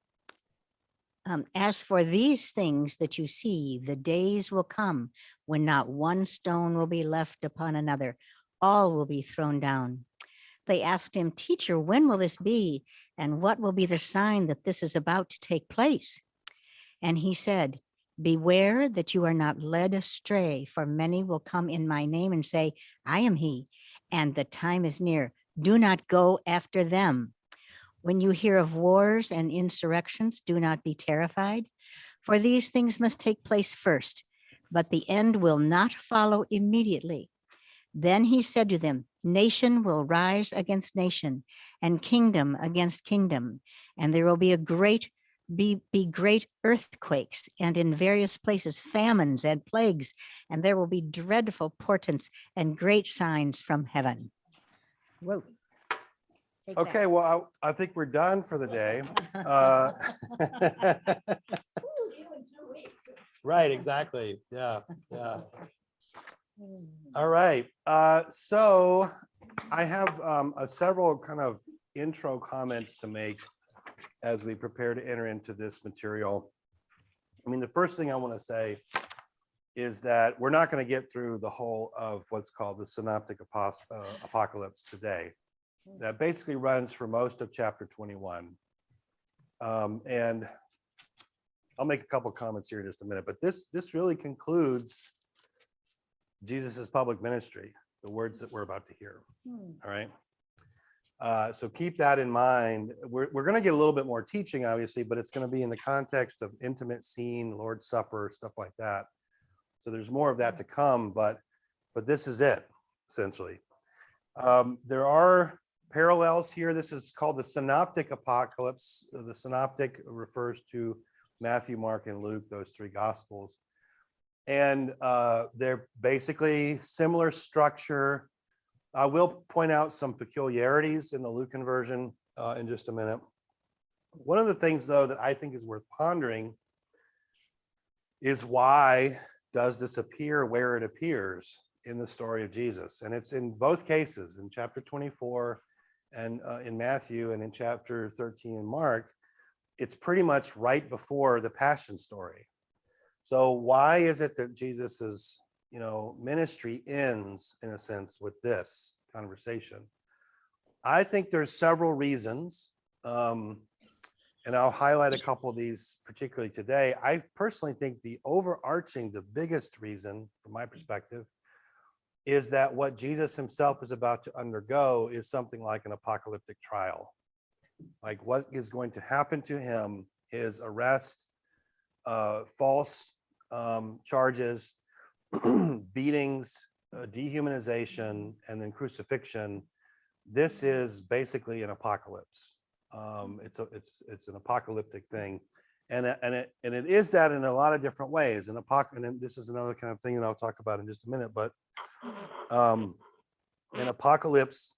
as for these things that you see, the days will come when not one stone will be left upon another. All will be thrown down. They asked him, Teacher, when will this be? And what will be the sign that this is about to take place? And he said, beware that you are not led astray, for many will come in my name and say, I am he, and the time is near. Do not go after them. When you hear of wars and insurrections, do not be terrified, for these things must take place first, but the end will not follow immediately. Then he said to them, nation will rise against nation and kingdom against kingdom, and there will be great earthquakes, and in various places famines and plagues, and there will be dreadful portents and great signs from heaven. Whoa. Take that. Okay, well, I think we're done for the day. Right, exactly. Yeah, yeah. All right. So I have several kind of intro comments to make as we prepare to enter into this material. I mean, the first thing I want to say is that we're not going to get through the whole of what's called the Synoptic Apocalypse today. That basically runs for most of chapter 21. And I'll make a couple comments here in just a minute, but this really concludes Jesus's public ministry, the words that we're about to hear. All right. So keep that in mind. We're going to get a little bit more teaching, obviously, but it's going to be in the context of intimate scene, Lord's Supper, stuff like that. So there's more of that to come, but this is it, essentially. There are parallels here. This is called the Synoptic Apocalypse. The Synoptic refers to Matthew, Mark, and Luke, those three gospels. And they're basically similar structure. I will point out some peculiarities in the Lucan version in just a minute. One of the things, though, that I think is worth pondering is why does this appear where it appears in the story of Jesus? And it's in both cases, in chapter 24 and in Matthew, and in chapter 13 in Mark. It's pretty much right before the Passion story. So why is it that Jesus's ministry ends, in a sense, with this conversation? I think there's several reasons, and I'll highlight a couple of these particularly today. I personally think the biggest reason, from my perspective, is that what Jesus himself is about to undergo is something like an apocalyptic trial. Like what is going to happen to him, his arrest, false charges, beatings, dehumanization, and then crucifixion. This is basically an apocalypse. It's an apocalyptic thing, and it is that in a lot of different ways. And this is another kind of thing that I'll talk about in just a minute. But an apocalypse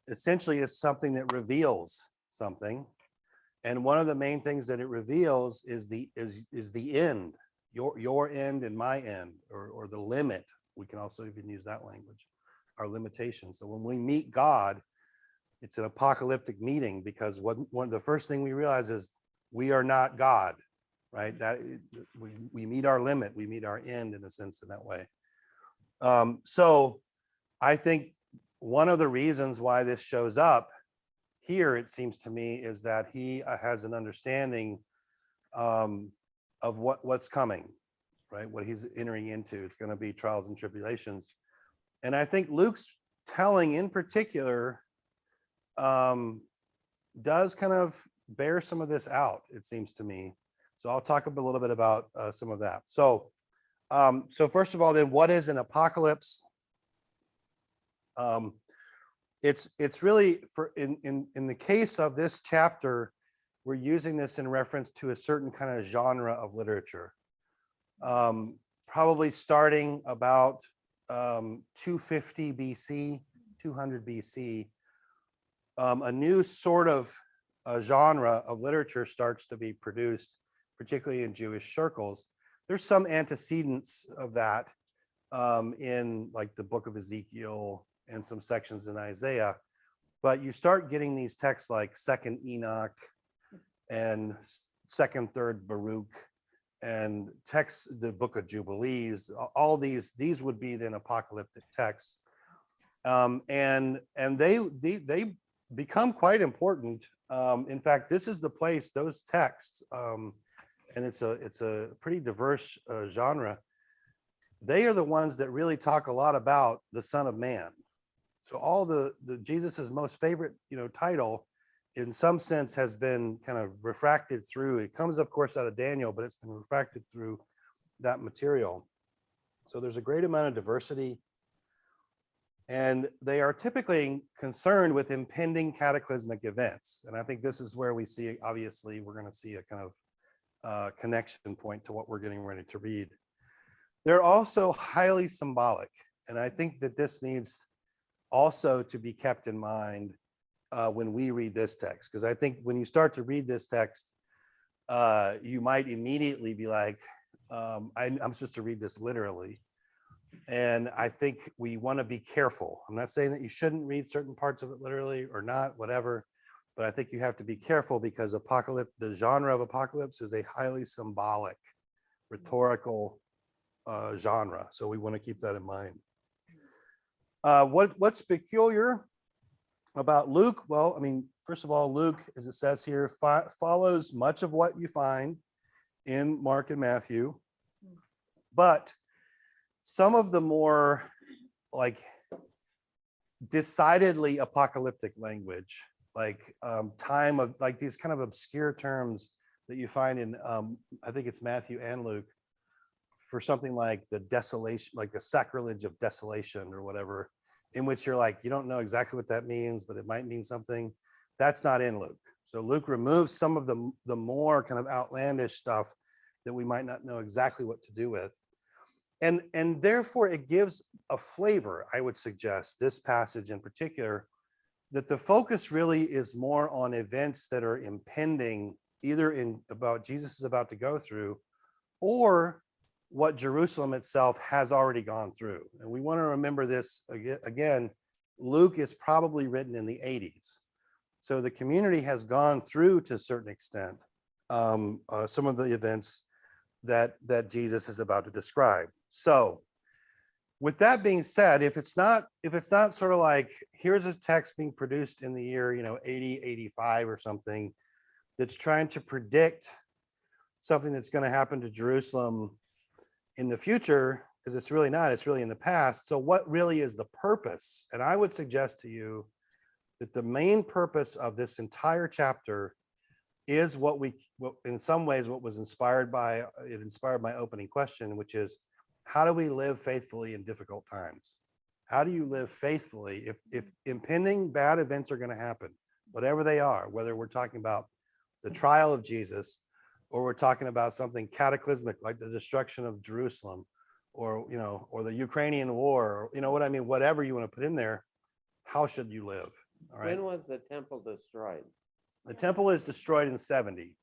essentially is something that reveals something, and one of the main things that it reveals is the end. Your end and my end, or the limit. We can also even use that language, our limitation. So when we meet God, it's an apocalyptic meeting, because the first thing we realize is we are not God, right? That we meet our limit, we meet our end, in a sense, in that way. So I think one of the reasons why this shows up here, it seems to me, is that he has an understanding of what's coming, right? What he's entering into. It's going to be trials and tribulations. And I think Luke's telling in particular does kind of bear some of this out, it seems to me. So I'll talk a little bit about some of that. So first of all, then, what is an apocalypse? It's really, in the case of this chapter, we're using this in reference to a certain kind of genre of literature, probably starting about 250 BC, 200 BC. A new sort of genre of literature starts to be produced, particularly in Jewish circles. There's some antecedents of that in like the book of Ezekiel and some sections in Isaiah, but you start getting these texts like 2nd Enoch and 2nd, 3rd Baruch, and texts, the book of Jubilees. All these would be then apocalyptic texts, and they become quite important. In fact, this is the place, those texts, and it's a pretty diverse genre. They are the ones that really talk a lot about the Son of Man. So all the Jesus's most favorite title, in some sense, has been kind of refracted through. It comes, of course, out of Daniel, but it's been refracted through that material. So there's a great amount of diversity, and they are typically concerned with impending cataclysmic events. And I think this is where we see, obviously, we're going to see a kind of connection point to what we're getting ready to read. They're also highly symbolic. And I think that this needs also to be kept in mind when we read this text, because I think when you start to read this text, you might immediately be like, I'm supposed to read this literally. And I think we want to be careful. I'm not saying that you shouldn't read certain parts of it literally or not, whatever, but I think you have to be careful because the genre of apocalypse is a highly symbolic, rhetorical genre. So we want to keep that in mind. What's peculiar about Luke? Well, I mean, first of all, Luke, as it says here, follows much of what you find in Mark and Matthew, but some of the more like decidedly apocalyptic language, like time of like these kind of obscure terms that you find in I think it's Matthew and Luke, for something like the desolation, like the sacrilege of desolation or whatever, in which you're like, you don't know exactly what that means, but it might mean something. That's not in Luke. So Luke removes some of the more kind of outlandish stuff that we might not know exactly what to do with. And therefore it gives a flavor, I would suggest, this passage in particular, that the focus really is more on events that are impending, either in about Jesus is about to go through, or what Jerusalem itself has already gone through. And we want to remember this again, Luke is probably written in the 80s. So the community has gone through to a certain extent some of the events that Jesus is about to describe. So with that being said, if it's not sort of like, here's a text being produced in the year, 80, 85 or something, that's trying to predict something that's going to happen to Jerusalem in the future, because it's really not, it's really in the past. So what really is the purpose? And I would suggest to you that the main purpose of this entire chapter is what in some ways, what was inspired by, it inspired my opening question, which is, how do we live faithfully in difficult times? How do you live faithfully if impending bad events are going to happen, whatever they are, whether we're talking about the trial of Jesus, or we're talking about something cataclysmic like the destruction of Jerusalem, or or the Ukrainian war, or what I mean, whatever you want to put in there, how should you live? All right. When was the temple destroyed? The temple is destroyed in 70.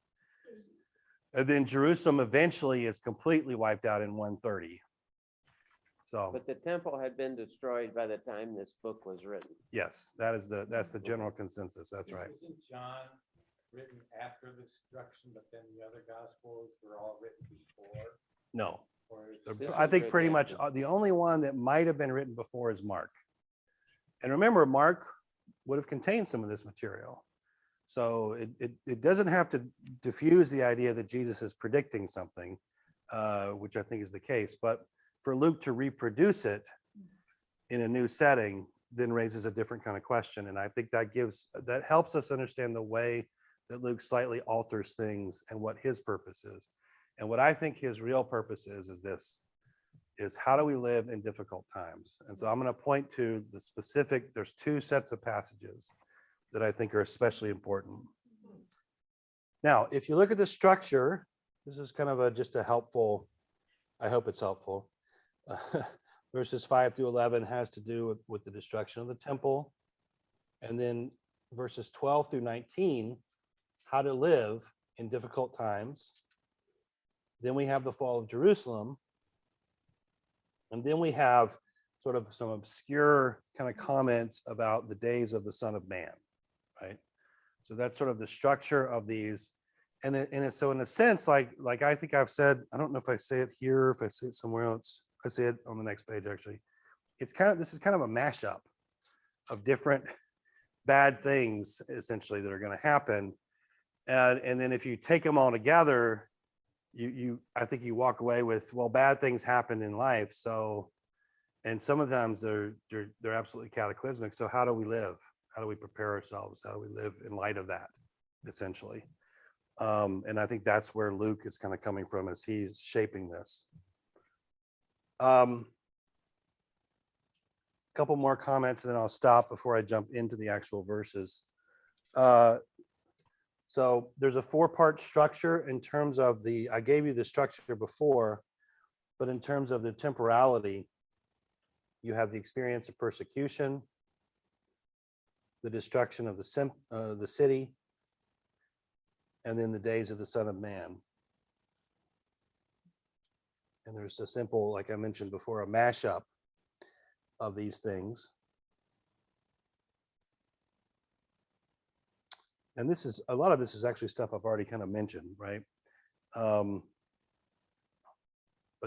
And then Jerusalem eventually is completely wiped out in 130. So But the temple had been destroyed by the time this book was written. yes, that's the general consensus. That's right. Isn't John written after the destruction, but then the other gospels were all written before? No, Or This I was think written pretty after. much the only one that might have been written before is Mark. And remember, Mark would have contained some of this material. So it doesn't have to diffuse the idea that Jesus is predicting something, which I think is the case. But for Luke to reproduce it in a new setting then raises a different kind of question. And I think that helps us understand the way that Luke slightly alters things and what his purpose is. And what I think his real purpose is this, is how do we live in difficult times? And so I'm going to point to the specific, there's two sets of passages that I think are especially important. Now, if you look at the structure, this is kind of just a helpful, I hope it's helpful. Verses 5 through 11 has to do with the destruction of the temple. And then verses 12 through 19, how to live in difficult times. Then we have the fall of Jerusalem. And then we have sort of some obscure kind of comments about the days of the Son of Man, right? So that's sort of the structure of these. And so in a sense, like I think I've said, I don't know if I say it here, if I say it somewhere else, I say it on the next page, actually. This is kind of a mashup of different bad things, essentially, that are going to happen. And then if you take them all together, I think you walk away with, well, bad things happen in life. So, and sometimes they're absolutely cataclysmic. So how do we live? How do we prepare ourselves? How do we live in light of that, essentially? And I think that's where Luke is kind of coming from as he's shaping this. Couple more comments and then I'll stop before I jump into the actual verses. So there's a 4-part structure in terms of I gave you the structure before, but in terms of the temporality, you have the experience of persecution, the destruction of the city, and then the days of the Son of Man. And there's a simple, like I mentioned before, a mashup of these things. And a lot of this is actually stuff I've already kind of mentioned, right? But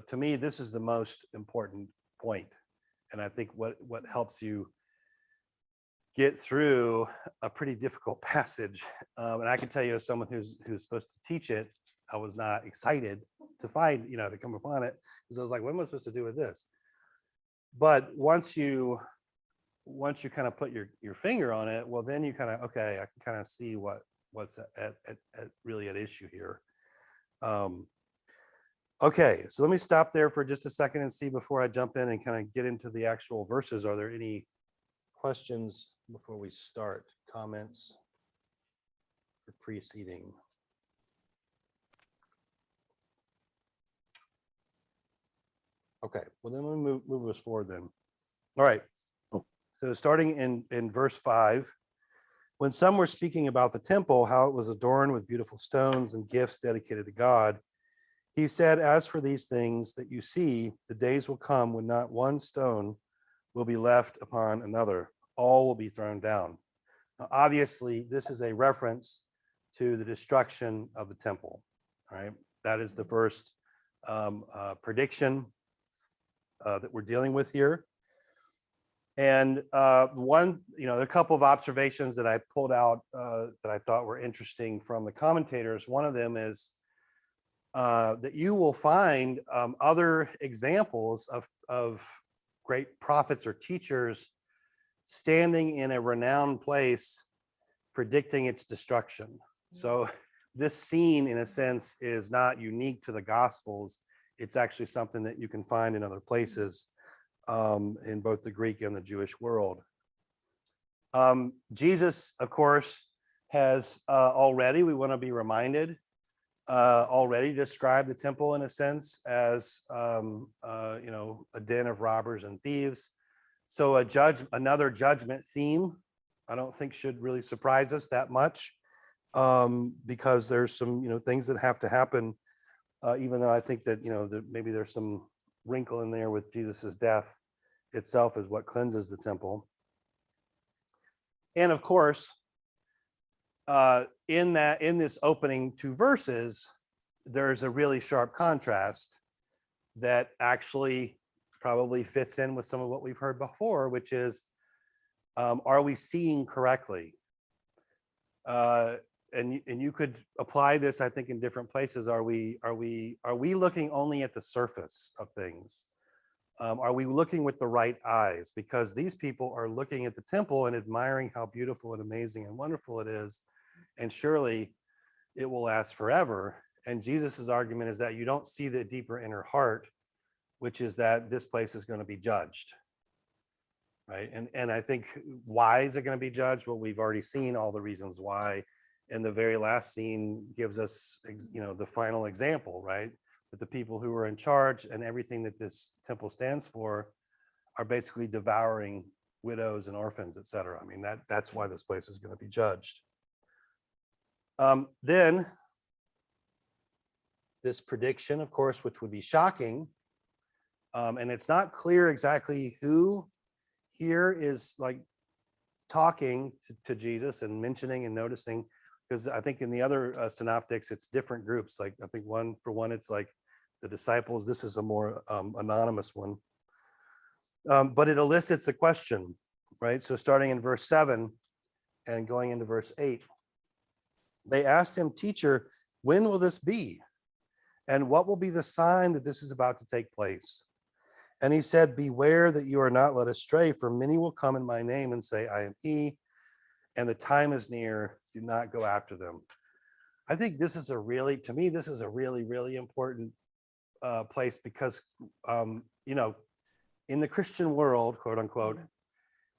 to me, this is the most important point. And I think what helps you get through a pretty difficult passage. And I can tell you, as someone who's supposed to teach it, I was not excited to find, to come upon it, because I was like, what am I supposed to do with this? But once you kind of put your finger on it, well, then you kind of, okay, I can kind of see what's at really at issue here. Okay, so let me stop there for just a second and see before I jump in and kind of get into the actual verses. Are there any questions before we start? Comments for preceding? Okay, well then let me move us forward then. All right. So starting in verse 5, when some were speaking about the temple, how it was adorned with beautiful stones and gifts dedicated to God, he said, as for these things that you see, the days will come when not one stone will be left upon another. All will be thrown down. Now, obviously, this is a reference to the destruction of the temple. All right, that is the first prediction that we're dealing with here. And there are a couple of observations that I pulled out that I thought were interesting from the commentators. One of them is that you will find other examples of great prophets or teachers standing in a renowned place predicting its destruction. So this scene, in a sense, is not unique to the Gospels. It's actually something that you can find in other places in both the Greek and the Jewish world. Jesus, of course, has already, we want to be reminded, already described the temple in a sense as a den of robbers and thieves. So another judgment theme, I don't think should really surprise us that much, because there's some things that have to happen. Even though I think that maybe there's some wrinkle in there with Jesus's death itself is what cleanses the temple. And of course, in this opening 2 verses, there's a really sharp contrast that actually probably fits in with some of what we've heard before, which is, are we seeing correctly? And you could apply this, I think, in different places. Are we looking only at the surface of things? Are we looking with the right eyes? Because these people are looking at the temple and admiring how beautiful and amazing and wonderful it is, and surely it will last forever. And Jesus's argument is that you don't see the deeper inner heart, which is that this place is going to be judged, right? And I think, why is it going to be judged? Well, we've already seen all the reasons why. And the very last scene gives us, the final example, right? That the people who are in charge and everything that this temple stands for are basically devouring widows and orphans, etc. I mean, that's why this place is going to be judged. Then this prediction, of course, which would be shocking, and it's not clear exactly who here is like talking to Jesus and mentioning and noticing, because I think in the other synoptics it's different groups. Like I think one it's like the disciples. This is a more anonymous one, but it elicits a question, right? So starting in verse 7 and going into verse 8, they asked him, "Teacher, when will this be? And what will be the sign that this is about to take place?" And he said, "Beware that you are not led astray, for many will come in my name and say, 'I am he,' and the time is near. Do not go after them." I think this is a really, to me, this is a really, really important place, because in the Christian world, quote unquote,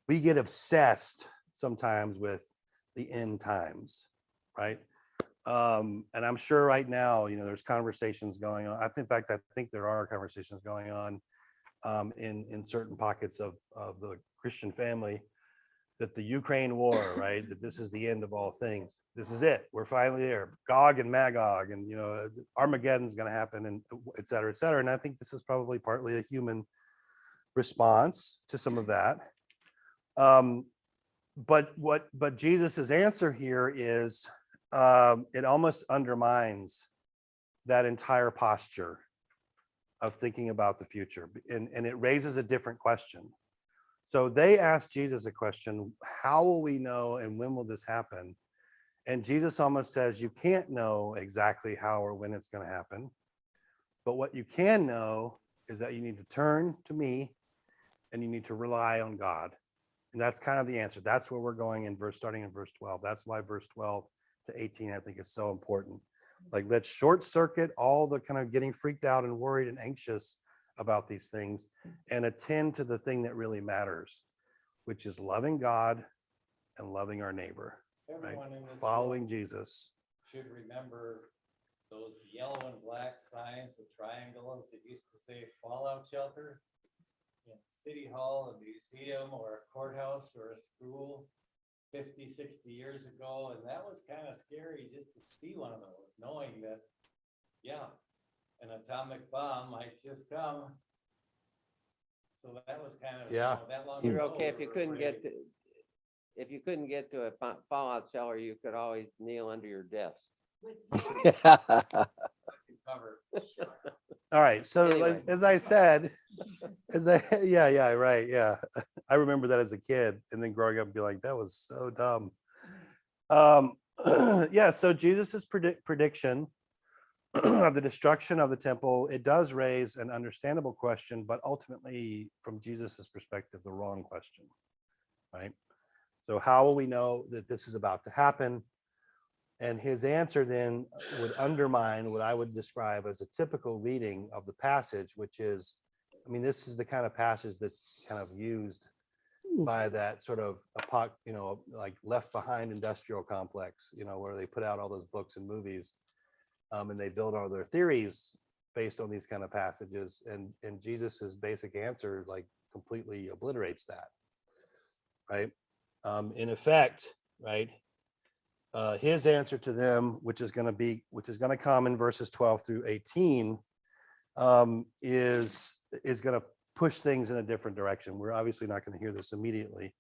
we get obsessed sometimes with the end times, right? And I'm sure right now, there's conversations going on. In fact, I think there are conversations going on in certain pockets of the Christian family, that the Ukraine war, right, that this is the end of all things. This is it. We're finally there. Gog and Magog, and Armageddon's going to happen, and et cetera, et cetera. And I think this is probably partly a human response to some of that. But Jesus's answer here is it almost undermines that entire posture of thinking about the future, and it raises a different question. So they asked Jesus a question: how will we know, and when will this happen? And Jesus almost says, you can't know exactly how or when it's going to happen, but what you can know is that you need to turn to me and you need to rely on God. And that's kind of the answer. That's where we're going starting in verse 12. That's why verse 12 to 18, I think, is so important. Like, let's short circuit all the kind of getting freaked out and worried and anxious about these things and attend to the thing that really matters, which is loving God and loving our neighbor, right? Everyone in this Following world Jesus. should remember those yellow and black signs with triangles that used to say fallout shelter in City Hall, a museum, or a courthouse, or a school 50, 60 years ago. And that was kind of scary just to see one of those, knowing that, yeah, an atomic bomb might just come. So that was kind of, Yeah. that long You're ago, okay if we you were couldn't afraid. if you couldn't get to a fallout shelter, you could always kneel under your desk. Cover. All right. So Anyway. as I said, yeah, right. Yeah. I remember that as a kid, and then growing up and be like, that was so dumb. Yeah. So Jesus's prediction of the destruction of the temple, it does raise an understandable question, but ultimately, from Jesus's perspective, the wrong question, right? So how will we know that this is about to happen? And his answer then would undermine what I would describe as a typical reading of the passage, which is, this is the kind of passage that's kind of used by that sort of like Left Behind industrial complex, where they put out all those books and movies, and they build all their theories based on these kind of passages. And Jesus's basic answer like completely obliterates that, right? In effect, right? His answer to them, which is going to come in verses 12 through 18, is going to push things in a different direction. We're obviously not going to hear this immediately.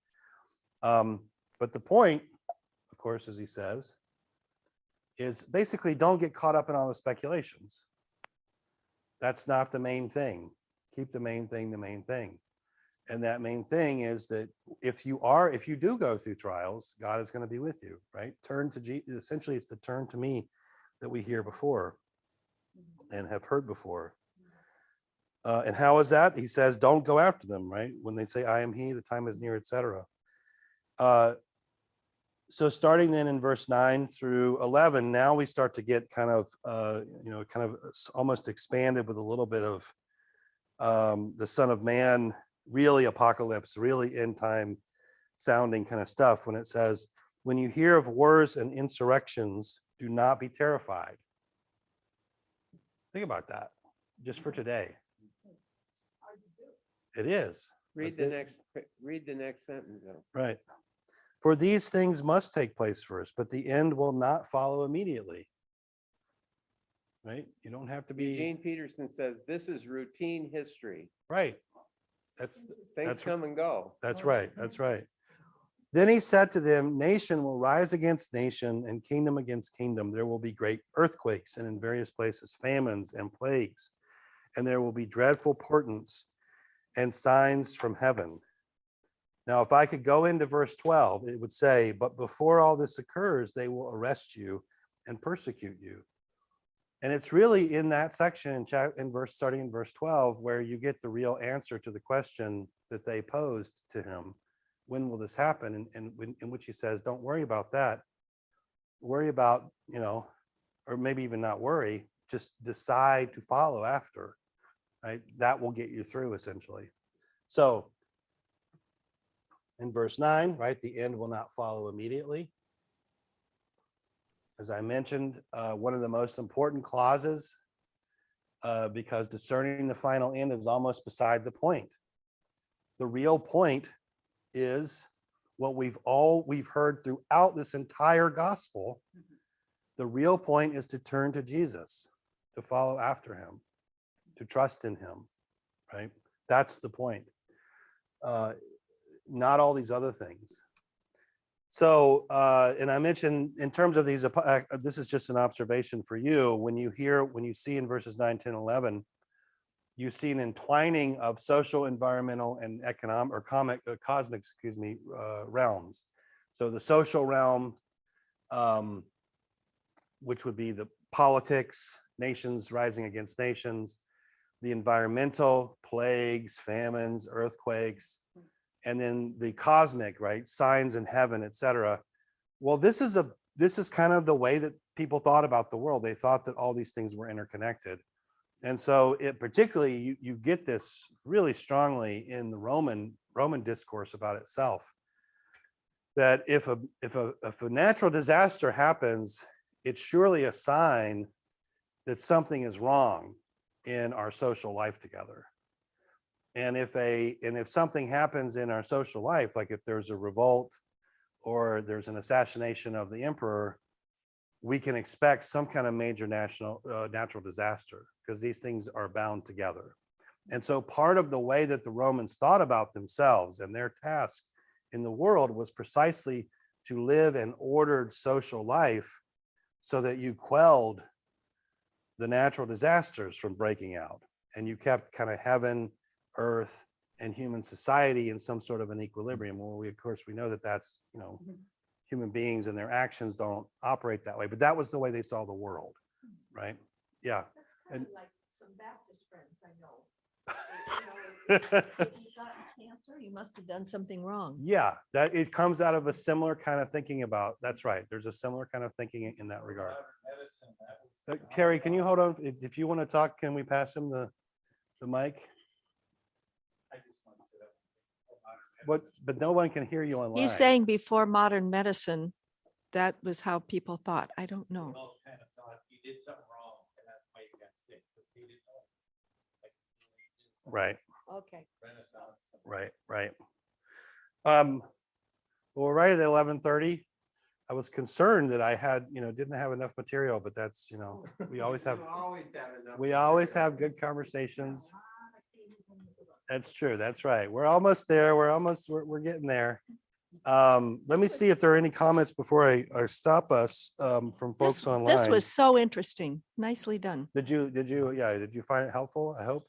But the point, of course, as he says, is basically don't get caught up in all the speculations. That's not the main thing. Keep the main thing the main thing. And that main thing is that if you do go through trials, God is going to be with you, right? Turn to Jesus. Essentially, it's the turn to me that we hear before and have heard before. And how is that? He says, don't go after them, right? When they say, I am he, the time is near, etc. So starting then in verse 9 through 11, now we start to get kind of almost expanded with a little bit of the Son of Man, really apocalypse, really end time sounding kind of stuff, when it says, when you hear of wars and insurrections, do not be terrified. Think about that just for today. It is. Read the next sentence though. Right. For these things must take place first, but the end will not follow immediately. Right? You don't have to be. Eugene Peterson says this is routine history. Right. Things come and go. That's right. That's right. Then he said to them, nation will rise against nation and kingdom against kingdom. There will be great earthquakes and in various places famines and plagues. And there will be dreadful portents and signs from heaven. Now, if I could go into verse 12, it would say, but before all this occurs, they will arrest you and persecute you. And it's really in that section starting in verse 12, where you get the real answer to the question that they posed to him. When will this happen? And in which he says, don't worry about that. Worry about, or maybe even not worry, just decide to follow after. right? That will get you through essentially. So in verse 9, right, the end will not follow immediately. As I mentioned, one of the most important clauses, because discerning the final end is almost beside the point. The real point is what we've heard throughout this entire gospel. The real point is to turn to Jesus, to follow after him, to trust in him, right? That's the point. Not all these other things. So, and I mentioned in terms of these, this is just an observation for you. When you see in verses 9, 10, 11, you see an entwining of social, environmental, and economic or cosmic, realms. So the social realm, which would be the politics, nations rising against nations, the environmental, plagues, famines, earthquakes, and then the cosmic, right? Signs in heaven, etc. Well, this is kind of the way that people thought about the world. They thought that all these things were interconnected. And so it particularly, you get this really strongly in the Roman discourse about itself, that if a natural disaster happens, it's surely a sign that something is wrong in our social life together. And if something happens in our social life, like if there's a revolt or there's an assassination of the emperor, we can expect some kind of major natural disaster, because these things are bound together. And so part of the way that the Romans thought about themselves and their task in the world was precisely to live an ordered social life so that you quelled the natural disasters from breaking out, and you kept kind of heaven, earth, and human society in some sort of an equilibrium. Well, of course we know that that's, human beings and their actions don't operate that way, but that was the way they saw the world, right? Yeah. That's kind And of like some Baptist friends I know. If you've gotten cancer, you must have done something wrong. yeah, that it comes out of a similar kind of thinking about, that's right. There's a similar kind of thinking in that regard. Carrie, can you hold on? If you want to talk, can we pass him the mic? But no one can hear you online. He's saying before modern medicine, that was how people thought. I don't know. Right. Okay. Right. Well, we're right at 11:30. I was concerned that I had, didn't have enough material, but that's, we always have good conversations. That's true. That's right. We're almost there. We're getting there. Let me see if there are any comments before I stop us from folks online. This was so interesting. Nicely done. Did you find it helpful? I hope.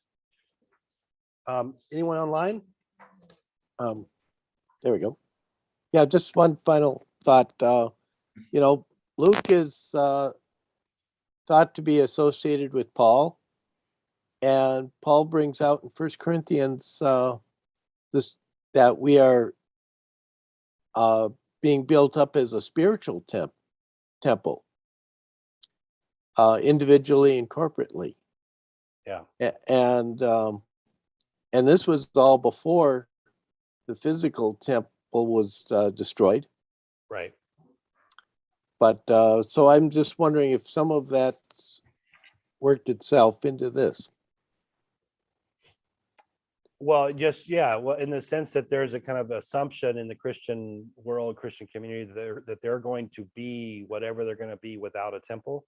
Anyone online? There we go. Yeah, just one final thought. Luke is thought to be associated with Paul, and Paul brings out in 1 Corinthians that we are being built up as a spiritual temple, individually and corporately. Yeah. And this was all before the physical temple was destroyed. Right. But so I'm just wondering if some of that worked itself into this. Well, in the sense that there's a kind of assumption in the Christian world, Christian community, that they're going to be whatever they're going to be without a temple.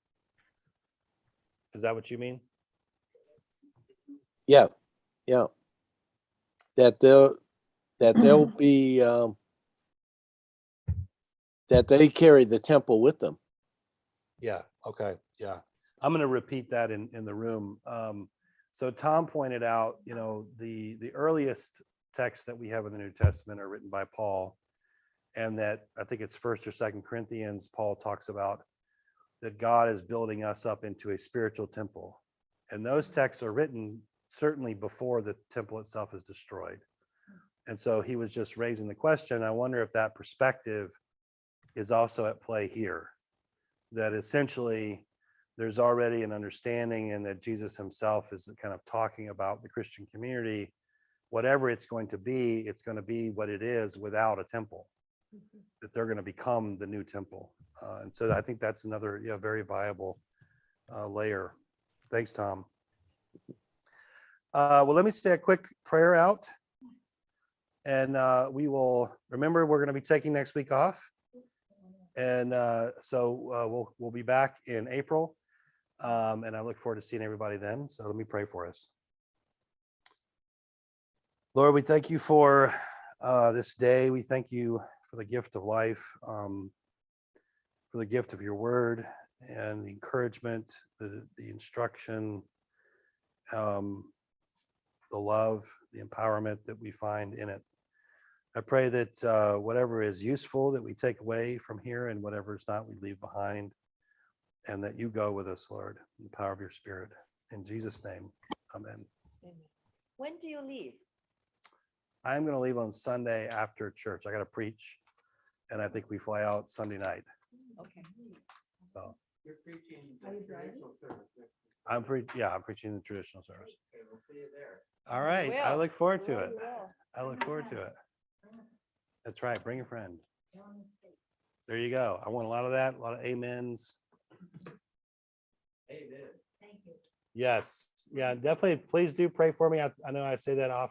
Is that what you mean? Yeah. That they'll be that they carry the temple with them. Yeah. Okay. Yeah. I'm going to repeat that in the room. So Tom pointed out, the earliest texts that we have in the New Testament are written by Paul, and that I think it's 1st or 2nd Corinthians, Paul talks about that God is building us up into a spiritual temple. And those texts are written certainly before the temple itself is destroyed. And so he was just raising the question. I wonder if that perspective is also at play here, that essentially there's already an understanding, and that Jesus himself is kind of talking about the Christian community, whatever it's going to be what it is without a temple, that they're going to become the new temple. And so I think that's another very viable layer. Thanks, Tom. Well, let me say a quick prayer out, and we will remember we're going to be taking next week off, and so we'll be back in April, and I look forward to seeing everybody then. So let me pray for us. Lord, we thank you for this day. We thank you for the gift of life, for the gift of your word and the encouragement, the instruction, the love, the empowerment that we find in it. I pray that whatever is useful that we take away from here, and whatever is not, we leave behind, and that you go with us, Lord, in the power of your Spirit. In Jesus' name, amen. When do you leave? I'm going to leave on Sunday after church. I got to preach, and I think we fly out Sunday night. Okay. So You're preaching Are you driving? I'm preaching the traditional service. Okay, we'll see you there. All right. I will. look forward to Will, it. you will. I look forward to it. That's right. Bring a friend. There you go. I want a lot of that, a lot of amens. Amen. Yes. Yeah, definitely. Please do pray for me. I know I say that often.